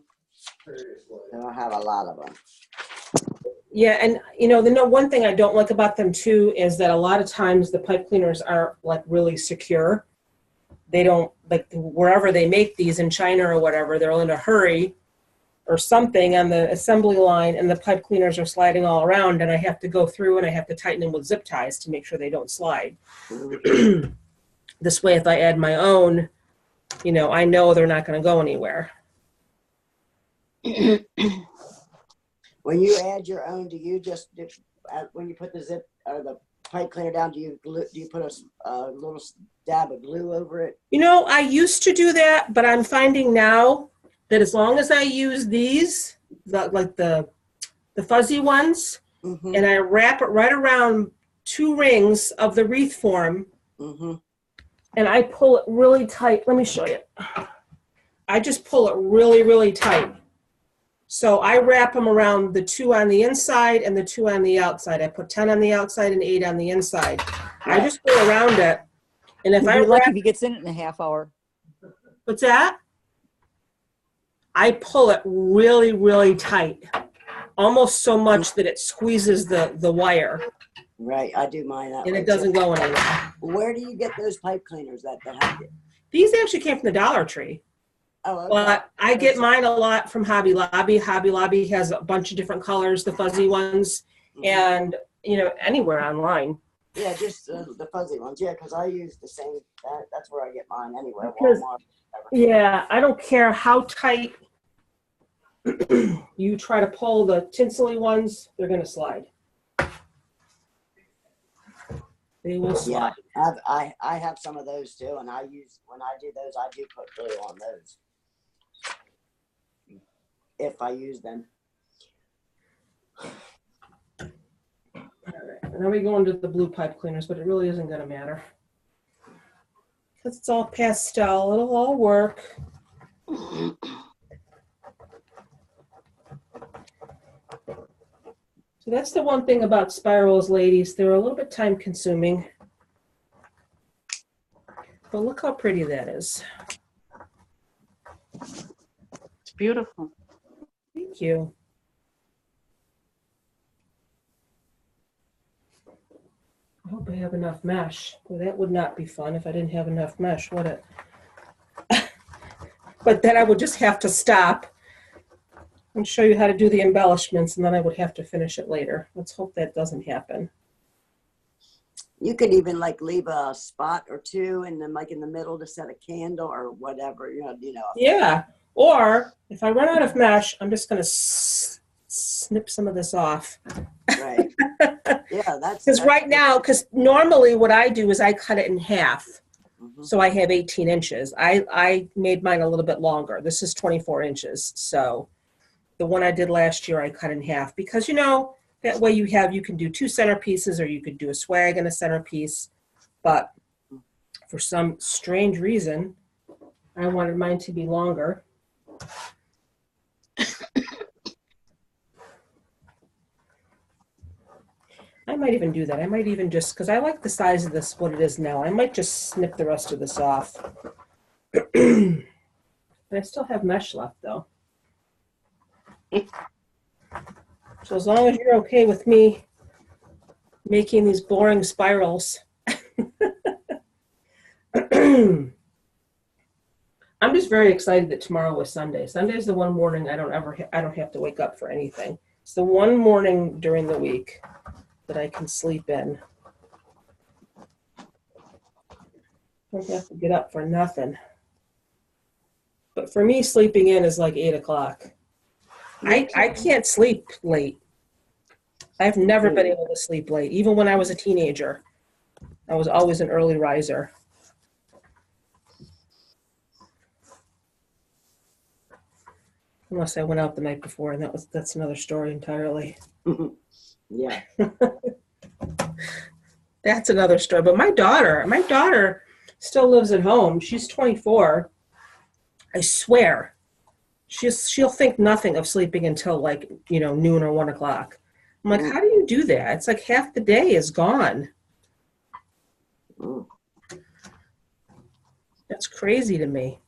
And I have a lot of them. Yeah, and you know, the one thing I don't like about them too is that a lot of times the pipe cleaners aren't like really secure. They don't, like wherever they make these in China or whatever, they're in a hurry or something on the assembly line and the pipe cleaners are sliding all around and I have to go through and I have to tighten them with zip ties to make sure they don't slide. This way, if I add my own, you know, I know they're not going to go anywhere. When you add your own, do you just, when you put the zip or the pipe cleaner down, do you put a little dab of glue over it? You know, I used to do that, but I'm finding now that as long as I use these, like the fuzzy ones, and I wrap it right around 2 rings of the wreath form, and I pull it really tight. Let me show you. I just pull it really, really tight. So I wrap them around the 2 on the inside and the 2 on the outside. I put 10 on the outside and 8 on the inside. I just go around it. And if You'd be lucky if he gets in it in a half hour. What's that? I pull it really, really tight. Almost so much that it squeezes the wire. Right, I do mine that way. And it doesn't go anywhere. Where do you get those pipe cleaners that have it? These actually came from the Dollar Tree. Oh, okay. But I get mine a lot from Hobby Lobby. Hobby Lobby has a bunch of different colors, the fuzzy ones, and, you know, anywhere online. Yeah, just the fuzzy ones. Yeah, because I use the same. That's where I get mine anyway. Because, Walmart. yeah, I don't care how tight you try to pull the tinsely ones, they're going to slide. They will slide. Yeah, I have some of those too, and when I do those, I do put glue on those if I use them. All right, now we go into the blue pipe cleaners, but it really isn't going to matter because it's all pastel. It'll all work. So that's the one thing about spirals, ladies. They're a little bit time consuming. But look how pretty that is. It's beautiful. Thank you. I hope I have enough mesh. Well, that would not be fun if I didn't have enough mesh, would it? But then I would just have to stop and show you how to do the embellishments, and then I would have to finish it later. Let's hope that doesn't happen. You could even like leave a spot or 2 and then like in the middle to set a candle or whatever, you know. Yeah, or if I run out of mesh, I'm just going to snip some of this off. Right. Yeah, that's Because right now, because normally what I do is I cut it in half. So I have 18 inches. I made mine a little bit longer. This is 24 inches. So the one I did last year, I cut in half because, you know, that way you can do 2 centerpieces or you could do a swag and a centerpiece. But for some strange reason, I wanted mine to be longer. I might even do that. I might even just, because I like the size of this, what it is now, I might just snip the rest of this off. But I still have mesh left, though. So as long as you're okay with me making these boring spirals. I'm just very excited that tomorrow is Sunday. Sunday is the one morning I don't have to wake up for anything. It's the one morning during the week that I can sleep in. Don't have to get up for nothing. But for me, sleeping in is like 8 o'clock. I can't sleep late. I've never been able to sleep late. Even when I was a teenager, I was always an early riser. Unless I went out the night before, and that's another story entirely. Yeah. That's another story. But my daughter still lives at home. She's 24. I swear. She'll think nothing of sleeping until like, noon or 1 o'clock. I'm like, how do you do that? It's like half the day is gone. Mm. That's crazy to me.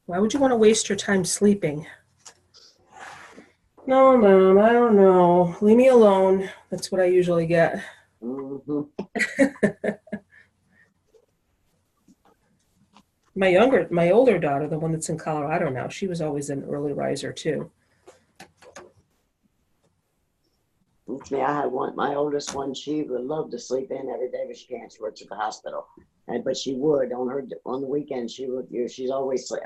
Why would you want to waste your time sleeping? No, Mom, I don't know. Leave me alone. That's what I usually get. Mhm. My older daughter, the one that's in Colorado now, she was always an early riser too. It's me. I had one. My oldest one. She would love to sleep in every day, but she can't. She works at the hospital, but she would on the weekend. She would. She's always sleep.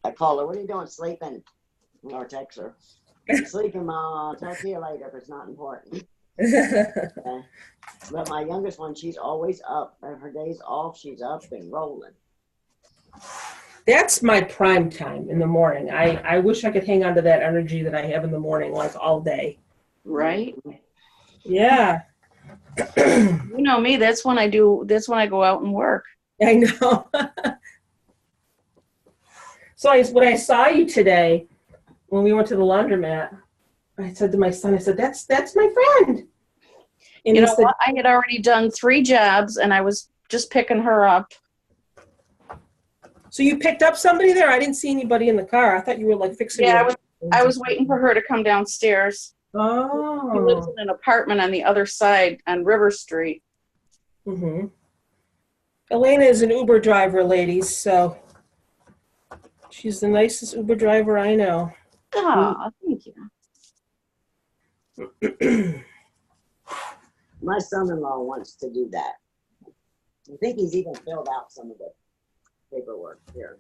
I call her. What are you doing? Sleeping? Or text her. I'm sleeping, Mom. I'll talk to you later if it's not important. But my youngest one, she's always up. Her days off, she's up and rolling. That's my prime time in the morning. I wish I could hang on to that energy that I have in the morning, like all day. Right? Yeah. You know me, that's when I go out and work. I know. So when I saw you today, when we went to the laundromat, I said to my son, I said, that's my friend. And You he know said, what? I had already done 3 jobs and I was just picking her up. so you picked up somebody there? I didn't see anybody in the car. I thought you were like fixing Yeah, your- I was waiting for her to come downstairs. She lives Oh. in an apartment on the other side on River Street. Mm-hmm. Elena is an Uber driver, ladies, so she's the nicest Uber driver I know. Oh, thank you. My son-in-law wants to do that. I think he's even filled out some of the paperwork here.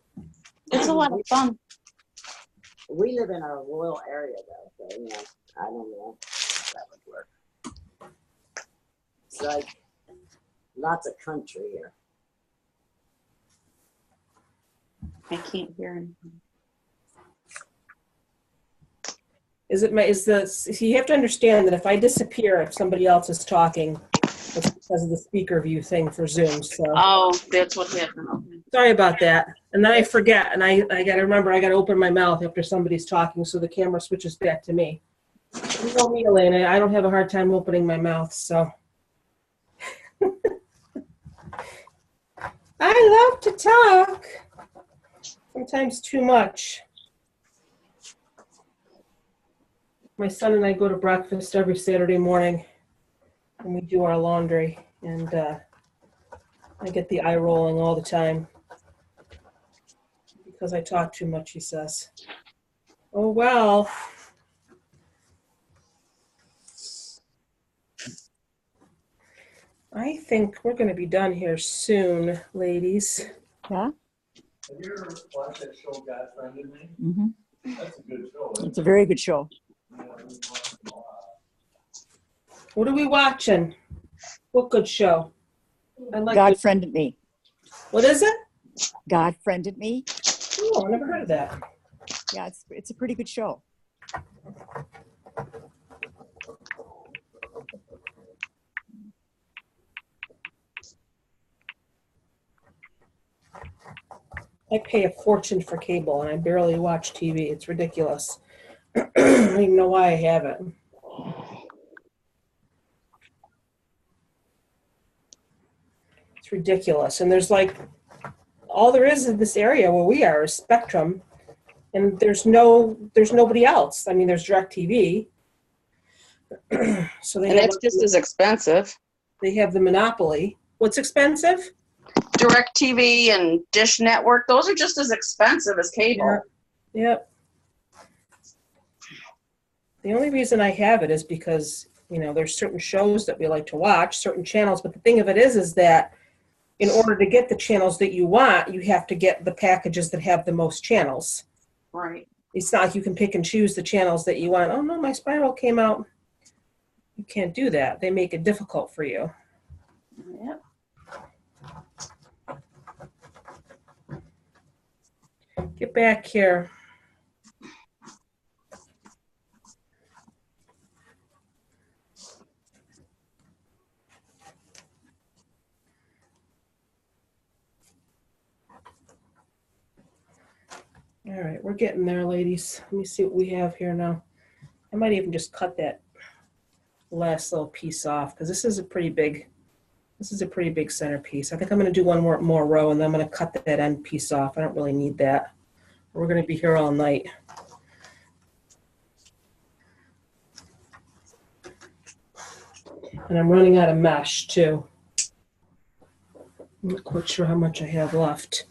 It's a lot of fun. We live in a rural area, though, so I don't know if that would work. It's like lots of country here. I can't hear anything. You have to understand that if I disappear, if somebody else is talking, it's because of the speaker view thing for Zoom. So Oh, that's what happened. Okay. sorry about that. And then I forget, and I got to remember I got to open my mouth after somebody's talking, so the camera switches back to me. You know me, Elena. I don't have a hard time opening my mouth, so. I love to talk. Sometimes too much. My son and I go to breakfast every Saturday morning, and we do our laundry, and I get the eye rolling all the time because I talk too much, he says. Oh, well. I think we're going to be done here soon, ladies. Yeah. Have you ever watched that show, God Friended Me? Mm-hmm. That's a good show. Isn't It's a very good show. it? Yeah, we watched it a lot. What are we watching? What good show? I like God good. Friended Me. What is it? God Friended Me. Oh, I never heard of that. Yeah, it's a pretty good show. I pay a fortune for cable, and I barely watch TV. It's ridiculous. I don't even know why I have it. It's ridiculous. And there's like, all there is in this area where we are is Spectrum, and there's nobody else. I mean, there's DirecTV. So And that's just as expensive. they have the monopoly. What's expensive? DirecTV and Dish Network, those are just as expensive as cable. Yep. The only reason I have it is because, there's certain shows that we like to watch, certain channels, but the thing of it is that in order to get the channels that you want, you have to get the packages that have the most channels. Right. It's not like you can pick and choose the channels that you want. Oh no, my spiral came out. You can't do that. They make it difficult for you. Yep. Get back here. All right, we're getting there, ladies. Let me see what we have here now. I might even just cut that last little piece off because this is a pretty big centerpiece. I think I'm going to do one more row and then I'm going to cut that end piece off. I don't really need that. We're going to be here all night. And I'm running out of mesh too. I'm not quite sure how much I have left.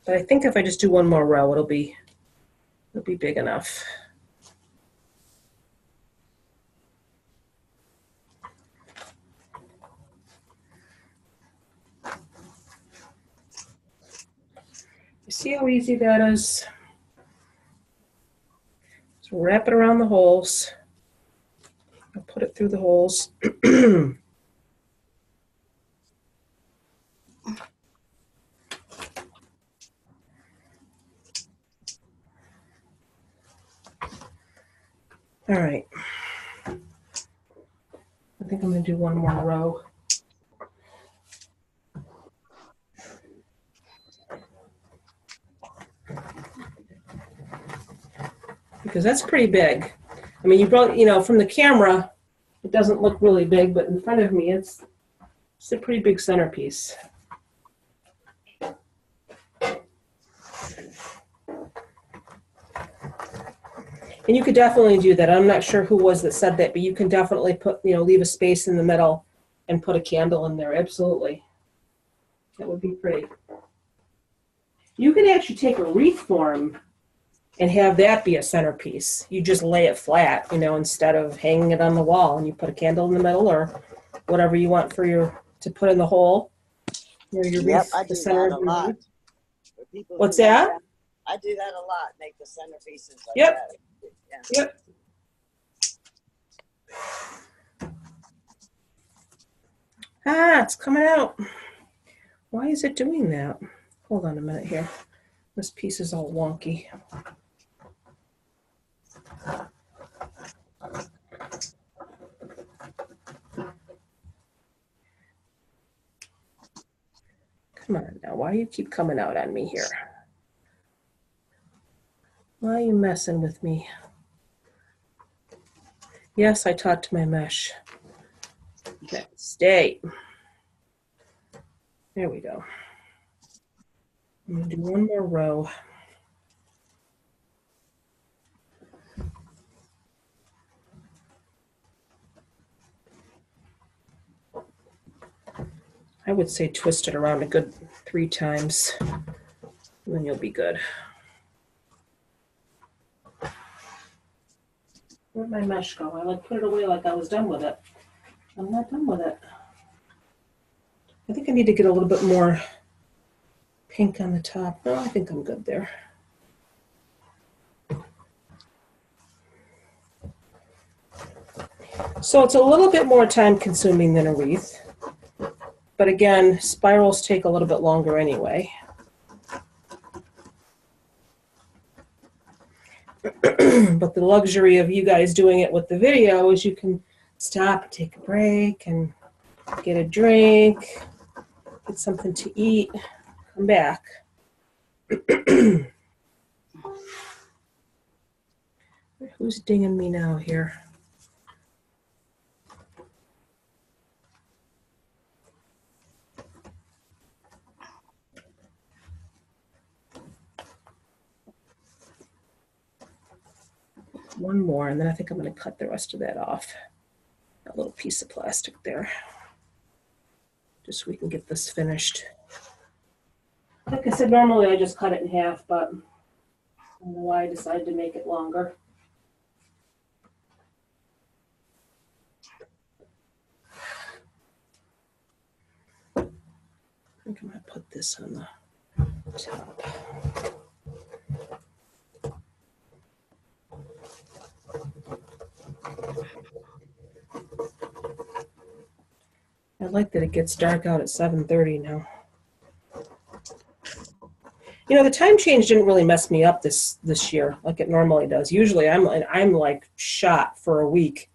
But I think if I just do one more row, it'll be big enough. You see how easy that is? Just wrap it around the holes. I'll put it through the holes. All right. I think I'm going to do one more row. Because that's pretty big. I mean, you probably, from the camera, it doesn't look really big, but in front of me, it's a pretty big centerpiece. And you could definitely do that. I'm not sure who was that said that, but you can definitely put, leave a space in the middle and put a candle in there. Absolutely. That would be pretty. You can actually take a wreath form and have that be a centerpiece. You just lay it flat, instead of hanging it on the wall, and you put a candle in the middle or whatever you want to put in the hole. Your Yep, wreath, I do the center that a of your lot. wreath. For people What's who make that? I do that a lot, make the centerpieces like Yep. that. Yeah. Yep. Ah, it's coming out. Why is it doing that? Hold on a minute here. This piece is all wonky. Come on now, why do you keep coming out on me here? Why are you messing with me? Yes, I talked to my mesh. Okay, stay. There we go. I'm gonna do one more row. I would say twist it around a good 3 times, and then you'll be good. Where'd my mesh go? I put it away like I was done with it. I'm not done with it. I think I need to get a little bit more pink on the top. No, I think I'm good there. So it's a little bit more time consuming than a wreath. But again, spirals take a little bit longer anyway. But the luxury of you guys doing it with the video is you can stop and take a break and get a drink, get something to eat, come back. Who's dinging me now here? One more, and then I think I'm going to cut the rest of that off. That little piece of plastic there. Just so we can get this finished. Like I said, normally I just cut it in half, but I don't know why I decided to make it longer. I think I'm going to put this on the top. I like that it gets dark out at 7:30 now. The time change didn't really mess me up this year like it normally does. Usually I'm like shot for a week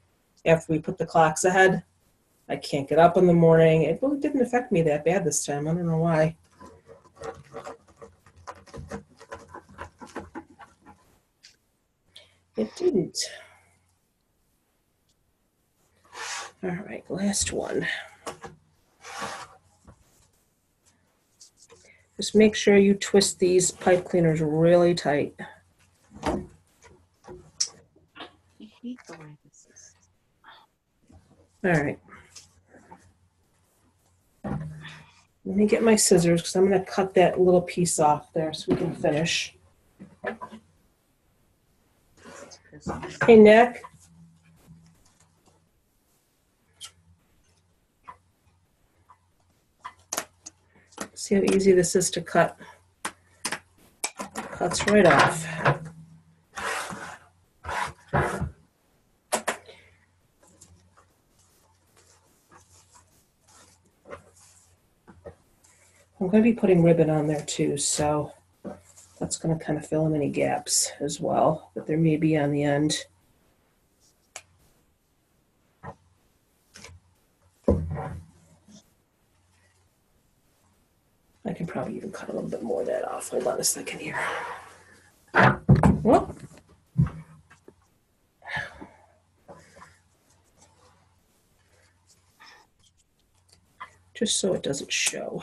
after we put the clocks ahead. I can't get up in the morning. It really didn't affect me that bad this time. I don't know why. It didn't. All right, last one. Just make sure you twist these pipe cleaners really tight. I hate the way this is. All right. Let me get my scissors because I'm going to cut that little piece off there so we can finish. Hey, Nick. See how easy this is to cut. Cuts right off. I'm going to be putting ribbon on there too, so that's going to kind of fill in any gaps as well that there may be on the end. I can probably even cut a little bit more of that off. Hold on a second here. Whoop. Just so it doesn't show.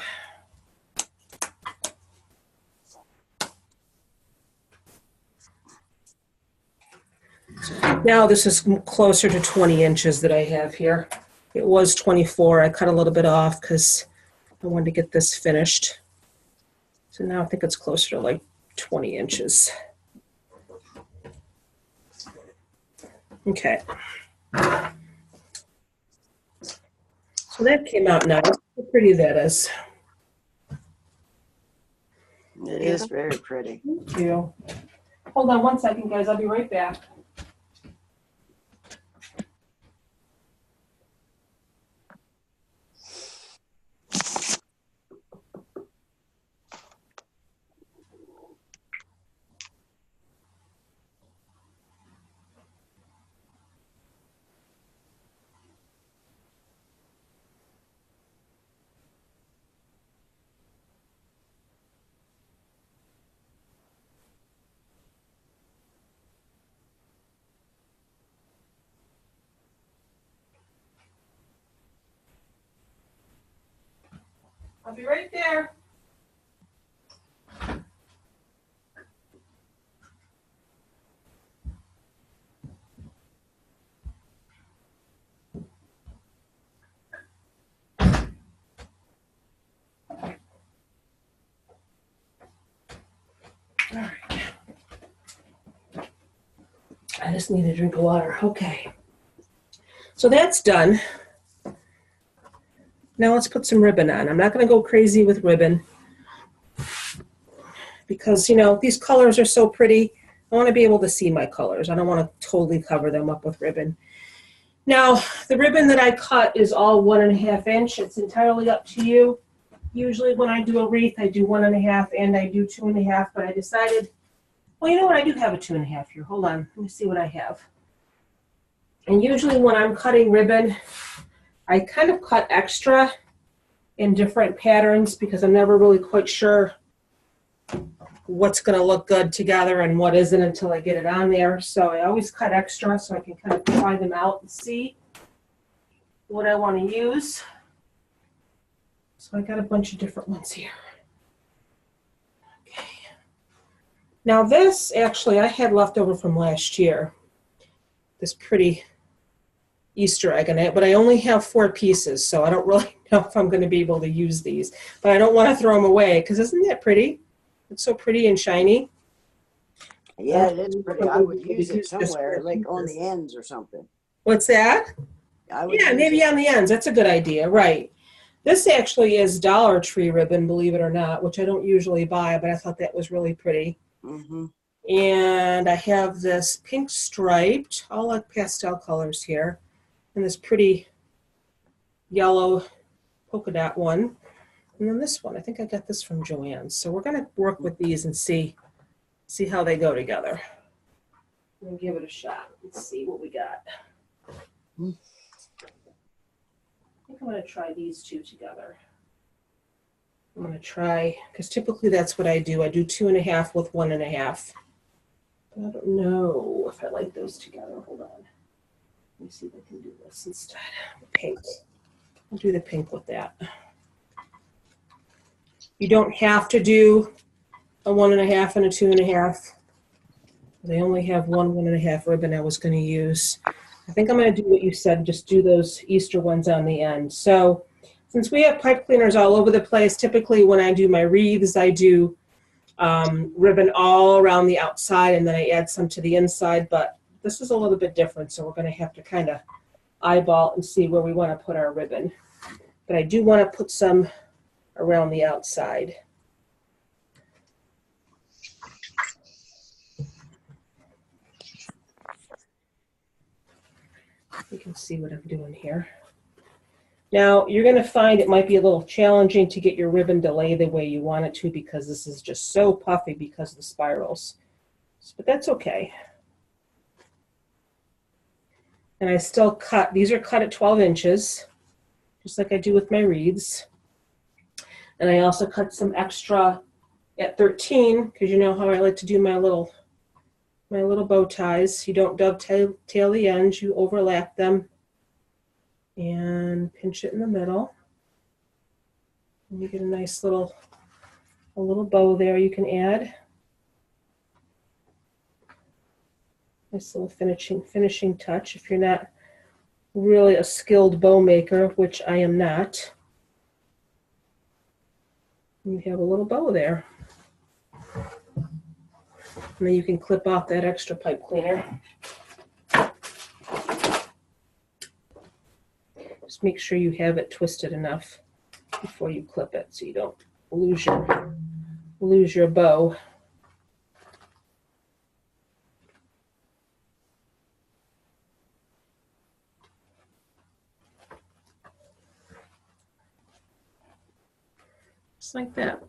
Now this is closer to 20 inches that I have here. It was 24. I cut a little bit off because I wanted to get this finished. So now I think it's closer to like 20 inches. Okay. So that came out nice. How pretty that is. It is very pretty. Thank you. Hold on one second, guys. I'll be right back. I'll be right there. All right. I just need a drink of water. Okay. So that's done. Now let's put some ribbon on. I'm not going to go crazy with ribbon because, you know, these colors are so pretty. I want to be able to see my colors. I don't want to totally cover them up with ribbon. Now, the ribbon that I cut is all 1.5 inch. It's entirely up to you. Usually when I do a wreath, I do 1.5 and I do 2.5, but I decided, well, you know what? I do have a 2.5 here. Hold on. Let me see what I have. And usually when I'm cutting ribbon, I kind of cut extra in different patterns because I'm never really quite sure what's going to look good together and what isn't until I get it on there. So I always cut extra so I can kind of try them out and see what I want to use. So I got a bunch of different ones here. Okay. Now this actually I had left over from last year. This pretty Easter egg in it, but I only have 4 pieces, so I don't really know if I'm going to be able to use these. But I don't want to throw them away because isn't that pretty? It's so pretty and shiny. Yeah, it is pretty. I would use it somewhere, like on the ends or something. What's that? Yeah, maybe on the ends. That's a good idea, right? This actually is Dollar Tree ribbon, believe it or not, which I don't usually buy, but I thought that was really pretty. Mm-hmm. And I have this pink striped, all like pastel colors here, and this pretty yellow polka dot one. And then this one, I think I got this from Joann's. So we're going to work with these and see how they go together. I'm going to give it a shot. Let's see what we got. I think I'm going to try these two together. I'm going to try, because typically that's what I do. I do 2.5 with 1.5. I don't know if I like those together. Hold on. Let me see if I can do this instead. Pink. I'll do the pink with that. You don't have to do a 1.5 and a 2.5. They only have 1.5 ribbon I was going to use. I think I'm going to do what you said, just do those Easter ones on the end. So since we have pipe cleaners all over the place, typically when I do my wreaths, I do ribbon all around the outside and then I add some to the inside, but this is a little bit different, so we're going to have to kind of eyeball and see where we want to put our ribbon. But I do want to put some around the outside. You can see what I'm doing here. Now, you're going to find it might be a little challenging to get your ribbon to lay the way you want it to because this is just so puffy because of the spirals. But that's okay. And I still cut, these are cut at 12 inches, just like I do with my wreaths. And I also cut some extra at 13, because you know how I like to do my little bow ties. You don't dovetail the ends, you overlap them and pinch it in the middle. And you get a nice little bow there you can add. Nice little finishing touch if you're not really a skilled bow maker, which I am not. You have a little bow there. And then you can clip off that extra pipe cleaner. Just make sure you have it twisted enough before you clip it so you don't lose your bow. Just like that.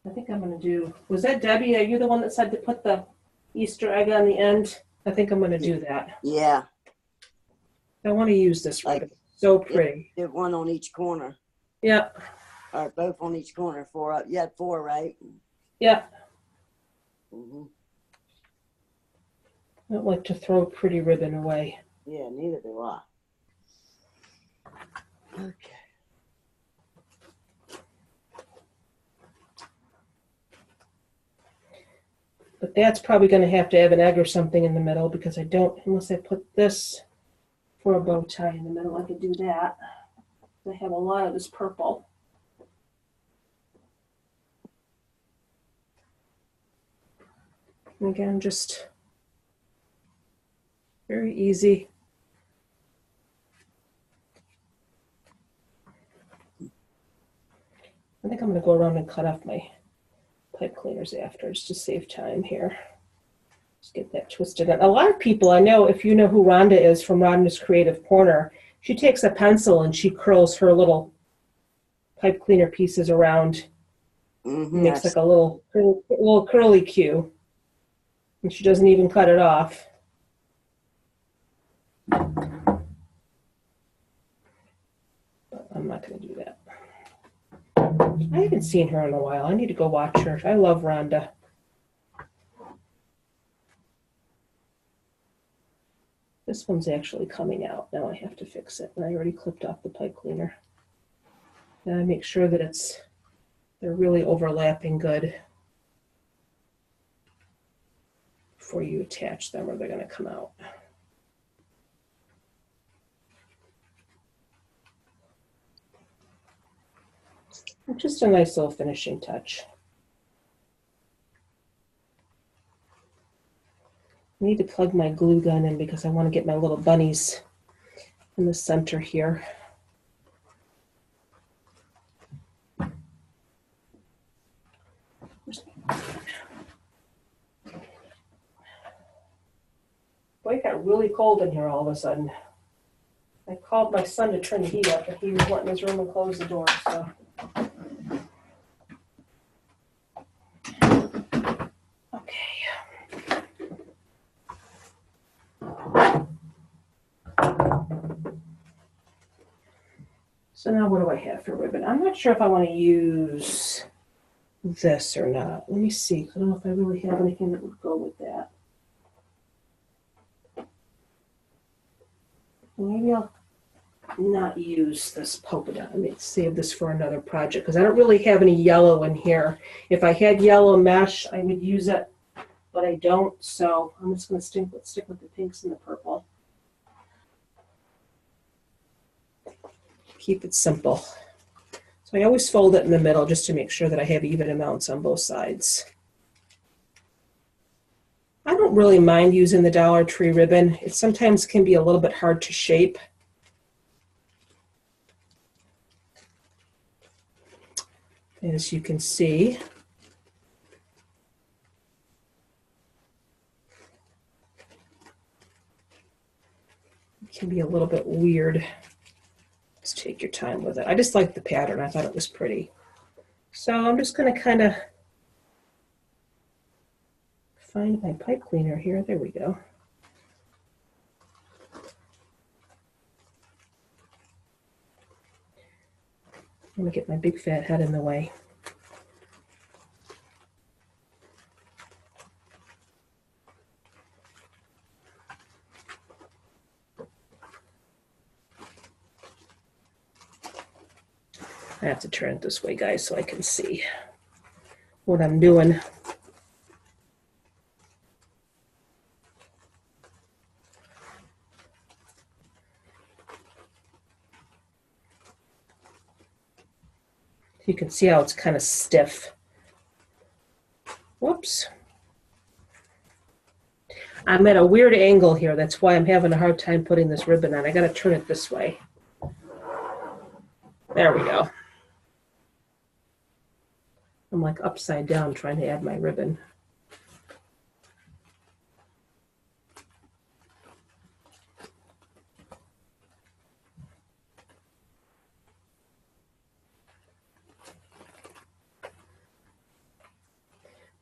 I think I'm going to do, was that Debbie? Are you the one that said to put the Easter egg on the end? I think I'm going to do that. Yeah. I want to use this ribbon. So pretty. Did one on each corner. Yep. Or both on each corner. 4 up. You had 4, right? Yep. Mm-hmm. I don't like to throw pretty ribbon away. Yeah, neither do I. Okay. But that's probably going to have an egg or something in the middle because I don't, unless I put this for a bow tie in the middle, I could do that. I have a lot of this purple. And again, just very easy. I think I'm going to go around and cut off my pipe cleaners after just to save time here. Just get that twisted. And a lot of people I know, if you know who Rhonda is from Rhonda's Creative Corner, she takes a pencil and she curls her little pipe cleaner pieces around. Mm-hmm. Makes like a little curly cue. And she doesn't even cut it off. But I'm not going to do that. I haven't seen her in a while. I need to go watch her. I love Rhonda. This one's actually coming out. Now I have to fix it. And I already clipped off the pipe cleaner. And I make sure that they're really overlapping good before you attach them or they're going to come out. Just a nice little finishing touch. I need to plug my glue gun in because I want to get my little bunnies in the center here. Boy, it got really cold in here all of a sudden. I called my son to turn the heat up, but he was wanting his room and close the door, so. So now what do I have for ribbon? I'm not sure if I want to use this or not. Let me see. I don't know if I really have anything that would go with that. Maybe I'll not use this polka dot. I mean, save this for another project because I don't really have any yellow in here. If I had yellow mesh, I would use it, but I don't. So I'm just going to stick with the pinks and the purple. Keep it simple. So I always fold it in the middle just to make sure that I have even amounts on both sides. I don't really mind using the Dollar Tree ribbon. It sometimes can be a little bit hard to shape. As you can see, it can be a little bit weird. Just take your time with it. I just like the pattern. I thought it was pretty. So I'm just going to kind of find my pipe cleaner here. There we go. I'm going to get my big fat head in the way. I have to turn it this way, guys, so I can see what I'm doing. You can see how it's kind of stiff. Whoops. I'm at a weird angle here. That's why I'm having a hard time putting this ribbon on. I got to turn it this way. There we go. I'm like upside down trying to add my ribbon.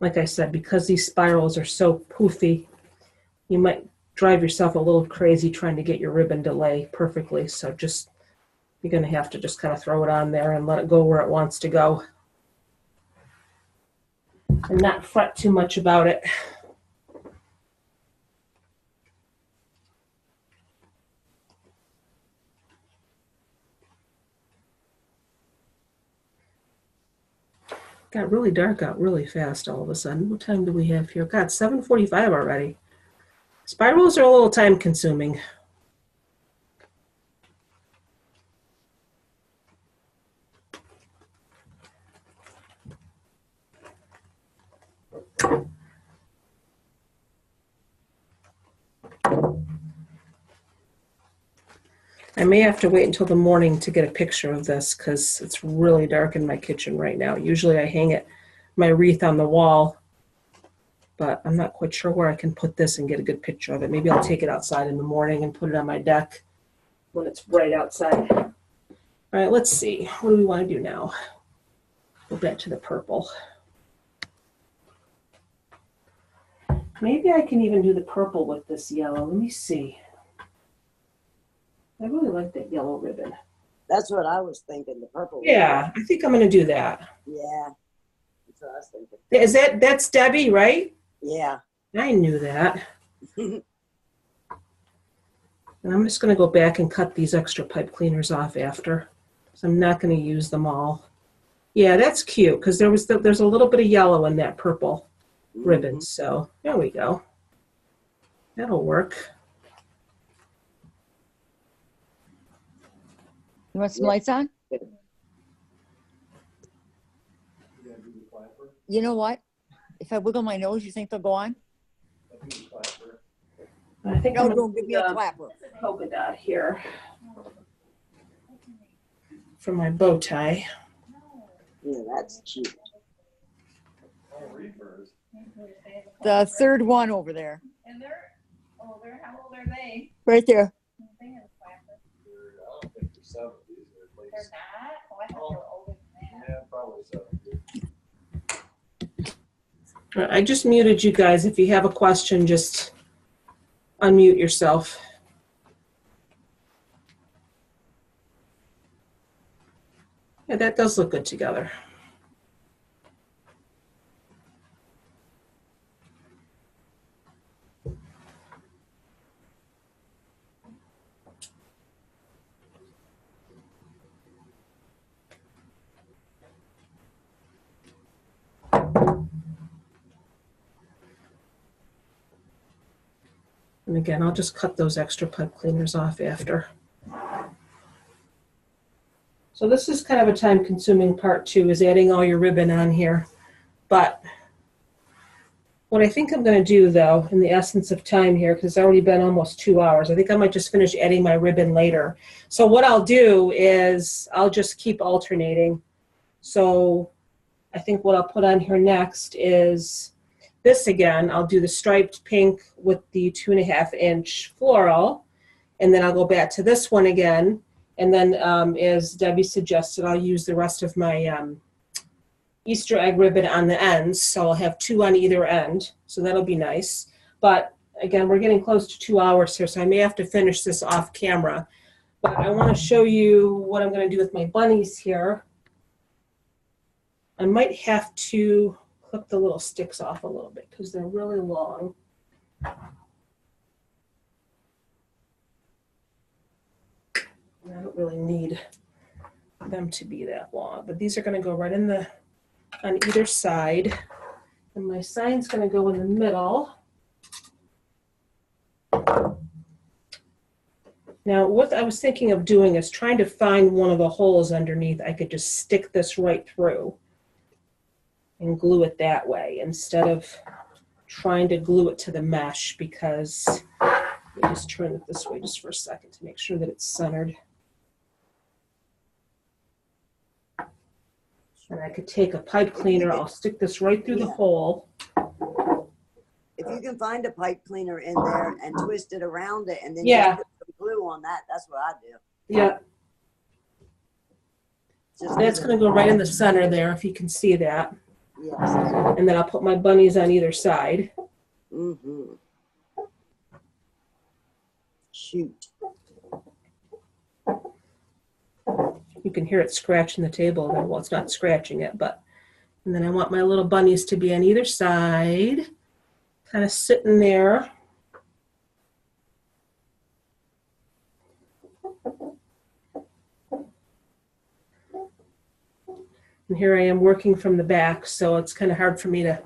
Like I said, because these spirals are so poofy, you might drive yourself a little crazy trying to get your ribbon to lay perfectly. So just, you're going to have to just kind of throw it on there and let it go where it wants to go. And not fret too much about it. Got really dark out really fast all of a sudden. What time do we have here? God, 7:45 already. Spirals are a little time consuming. I may have to wait until the morning to get a picture of this because it's really dark in my kitchen right now. Usually I hang my wreath on the wall, but I'm not quite sure where I can put this and get a good picture of it. Maybe I'll take it outside in the morning and put it on my deck when it's bright outside. All right, let's see. What do we want to do now? Go back to the purple. Maybe I can even do the purple with this yellow. Let me see. I really like that yellow ribbon. That's what I was thinking, the purple. Yeah, I think I'm going to do that. Yeah. That's what I was thinking. That's Debbie, right? Yeah. I knew that. And I'm just going to go back and cut these extra pipe cleaners off after. So I'm not going to use them all. Yeah, that's cute because there's a little bit of yellow in that purple ribbon. So there we go. That'll work. You want some lights on? You know what? If I wiggle my nose, you think they'll go on? I think No, I'm don't going give to me a clapper. polka dot here for my bow tie. Yeah, that's cute. The third one over there. And they're older. How old are they? Right there. I don't think they're 70s. They're not? Oh, I thought they were older than that. Yeah, probably 70. I just muted you guys. If you have a question, just unmute yourself. Yeah, that does look good together. And again, I'll just cut those extra pipe cleaners off after. So this is kind of a time-consuming part too, is adding all your ribbon on here. But what I think I'm going to do, though, in the essence of time here, because it's already been almost 2 hours, I think I might just finish adding my ribbon later. So what I'll do is I'll just keep alternating. So I think what I'll put on here next is this again. I'll do the striped pink with the 2.5-inch floral, and then I'll go back to this one again. And then, as Debbie suggested, I'll use the rest of my Easter egg ribbon on the ends. So I'll have 2 on either end. So that'll be nice. But again, we're getting close to 2 hours here, so I may have to finish this off camera. But I want to show you what I'm going to do with my bunnies here. I might have to clip the little sticks off a little bit because they're really long. I don't really need them to be that long, but these are going to go right in the on either side, and my sign's going to go in the middle. Now, what I was thinking of doing is trying to find one of the holes underneath. I could just stick this right through and glue it that way instead of trying to glue it to the mesh, because let me just turn it this way just for a second to make sure that it's centered. And I could take a pipe cleaner, I'll stick this right through the hole. If you can find a pipe cleaner in there and twist it around it and then Yeah. just put some glue on that, that's what I do. Yeah, Just that's going to go right in the center there, if you can see that. Yes. And then I'll put my bunnies on either side. Mm-hmm. Shoot. You can hear it scratching the table. Well, it's not scratching it, but. And then I want my little bunnies to be on either side, kind of sitting there. And here I am working from the back, so it's kind of hard for me to,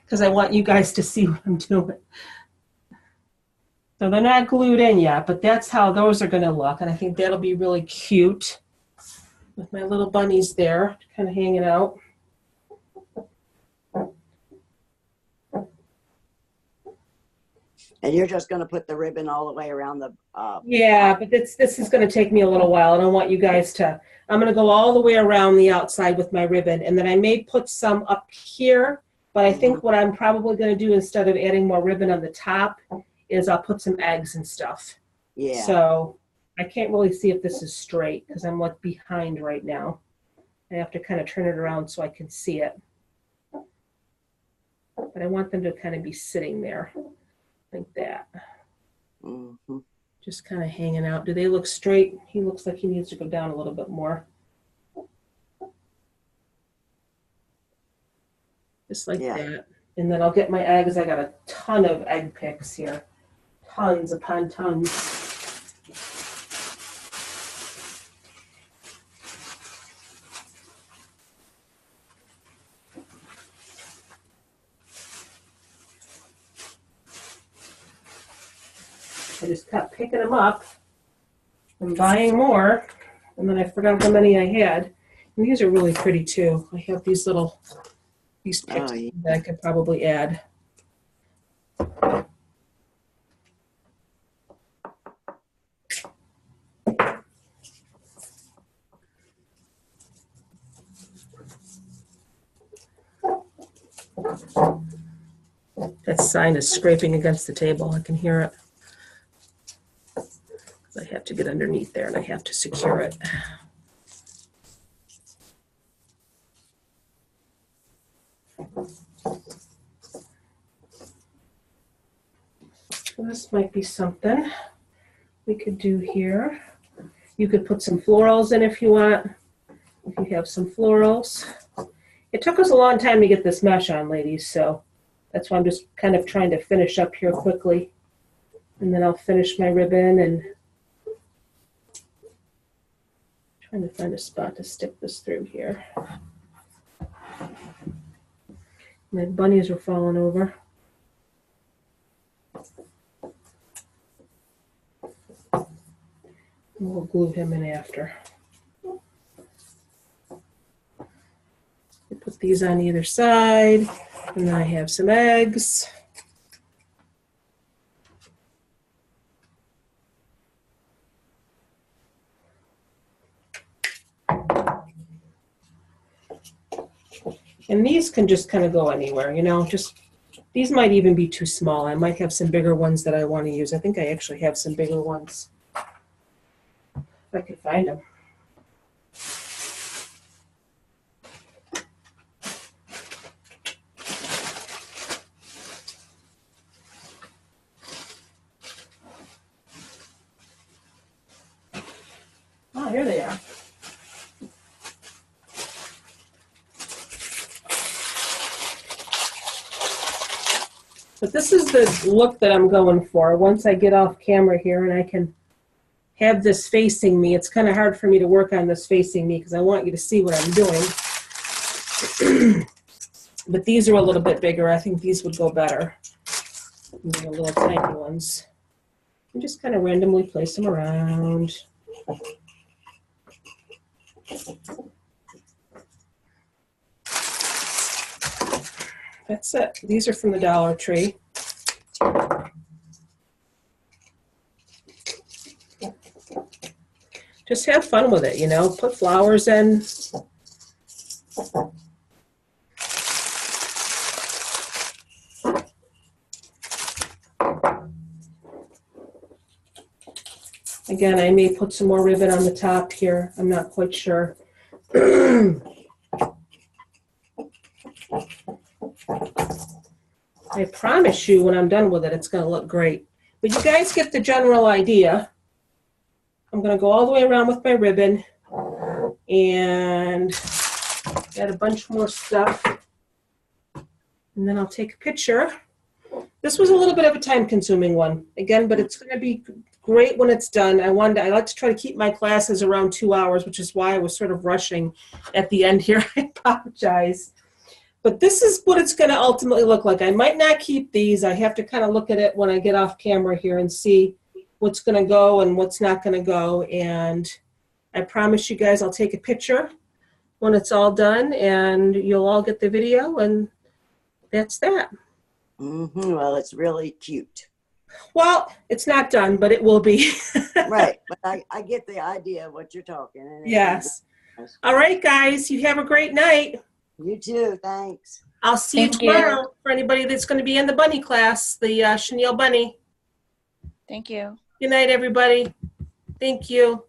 because I want you guys to see what I'm doing. So they're not glued in yet, but that's how those are going to look. And I think that'll be really cute with my little bunnies there, kind of hanging out. And you're just going to put the ribbon all the way around the. Yeah, but this is going to take me a little while. I don't want you guys to. I'm going to go all the way around the outside with my ribbon, and then I may put some up here. But I think what I'm probably going to do instead of adding more ribbon on the top is I'll put some eggs and stuff. Yeah. So I can't really see if this is straight because I'm like behind right now. I have to kind of turn it around so I can see it. But I want them to kind of be sitting there like that. Mm-hmm. Just kind of hanging out. Do they look straight? He looks like he needs to go down a little bit more. Just like that. And then I'll get my eggs. I got a ton of egg picks here. Tons upon tons. I just kept picking them up and buying more, and then I forgot how many I had. And these are really pretty too. I have these picks that I could probably add. That sign is scraping against the table. I can hear it. I have to get underneath there and I have to secure it. So this might be something we could do here. You could put some florals in if you want, if you have some florals. It took us a long time to get this mesh on, ladies, so that's why I'm just kind of trying to finish up here quickly. And then I'll finish my ribbon and trying to find a spot to stick this through here. My bunnies are falling over. We'll glue him in after. Put these on either side, and then I have some eggs. And these can just kind of go anywhere, you know, just, these might even be too small. I might have some bigger ones that I want to use. I think I actually have some bigger ones. If I could find them. Oh, here they are. But this is the look that I'm going for. Once I get off camera here and I can have this facing me, it's kind of hard for me to work on this facing me because I want you to see what I'm doing. But these are a little bit bigger. I think these would go better than the little tiny ones. And just kind of randomly place them around. That's it. These are from the Dollar Tree. Just have fun with it, you know. Put flowers in. Again, I may put some more ribbon on the top here. I'm not quite sure. I promise you when I'm done with it, it's going to look great. But you guys get the general idea. I'm going to go all the way around with my ribbon and add a bunch more stuff. And then I'll take a picture. This was a little bit of a time-consuming one, again, but it's going to be great when it's done. I like to try to keep my classes around 2 hours, which is why I was sort of rushing at the end here. I apologize. But this is what it's going to ultimately look like. I might not keep these. I have to kind of look at it when I get off camera here and see what's going to go and what's not going to go. And I promise you guys I'll take a picture when it's all done, and you'll all get the video, and that's that. Well, it's really cute. Well, it's not done, but it will be. Right, but I get the idea of what you're talking. And Yes. All right, guys, you have a great night. You too, thanks. I'll see you Thank you. tomorrow for anybody that's going to be in the bunny class, the chenille bunny. Thank you. Good night, everybody. Thank you.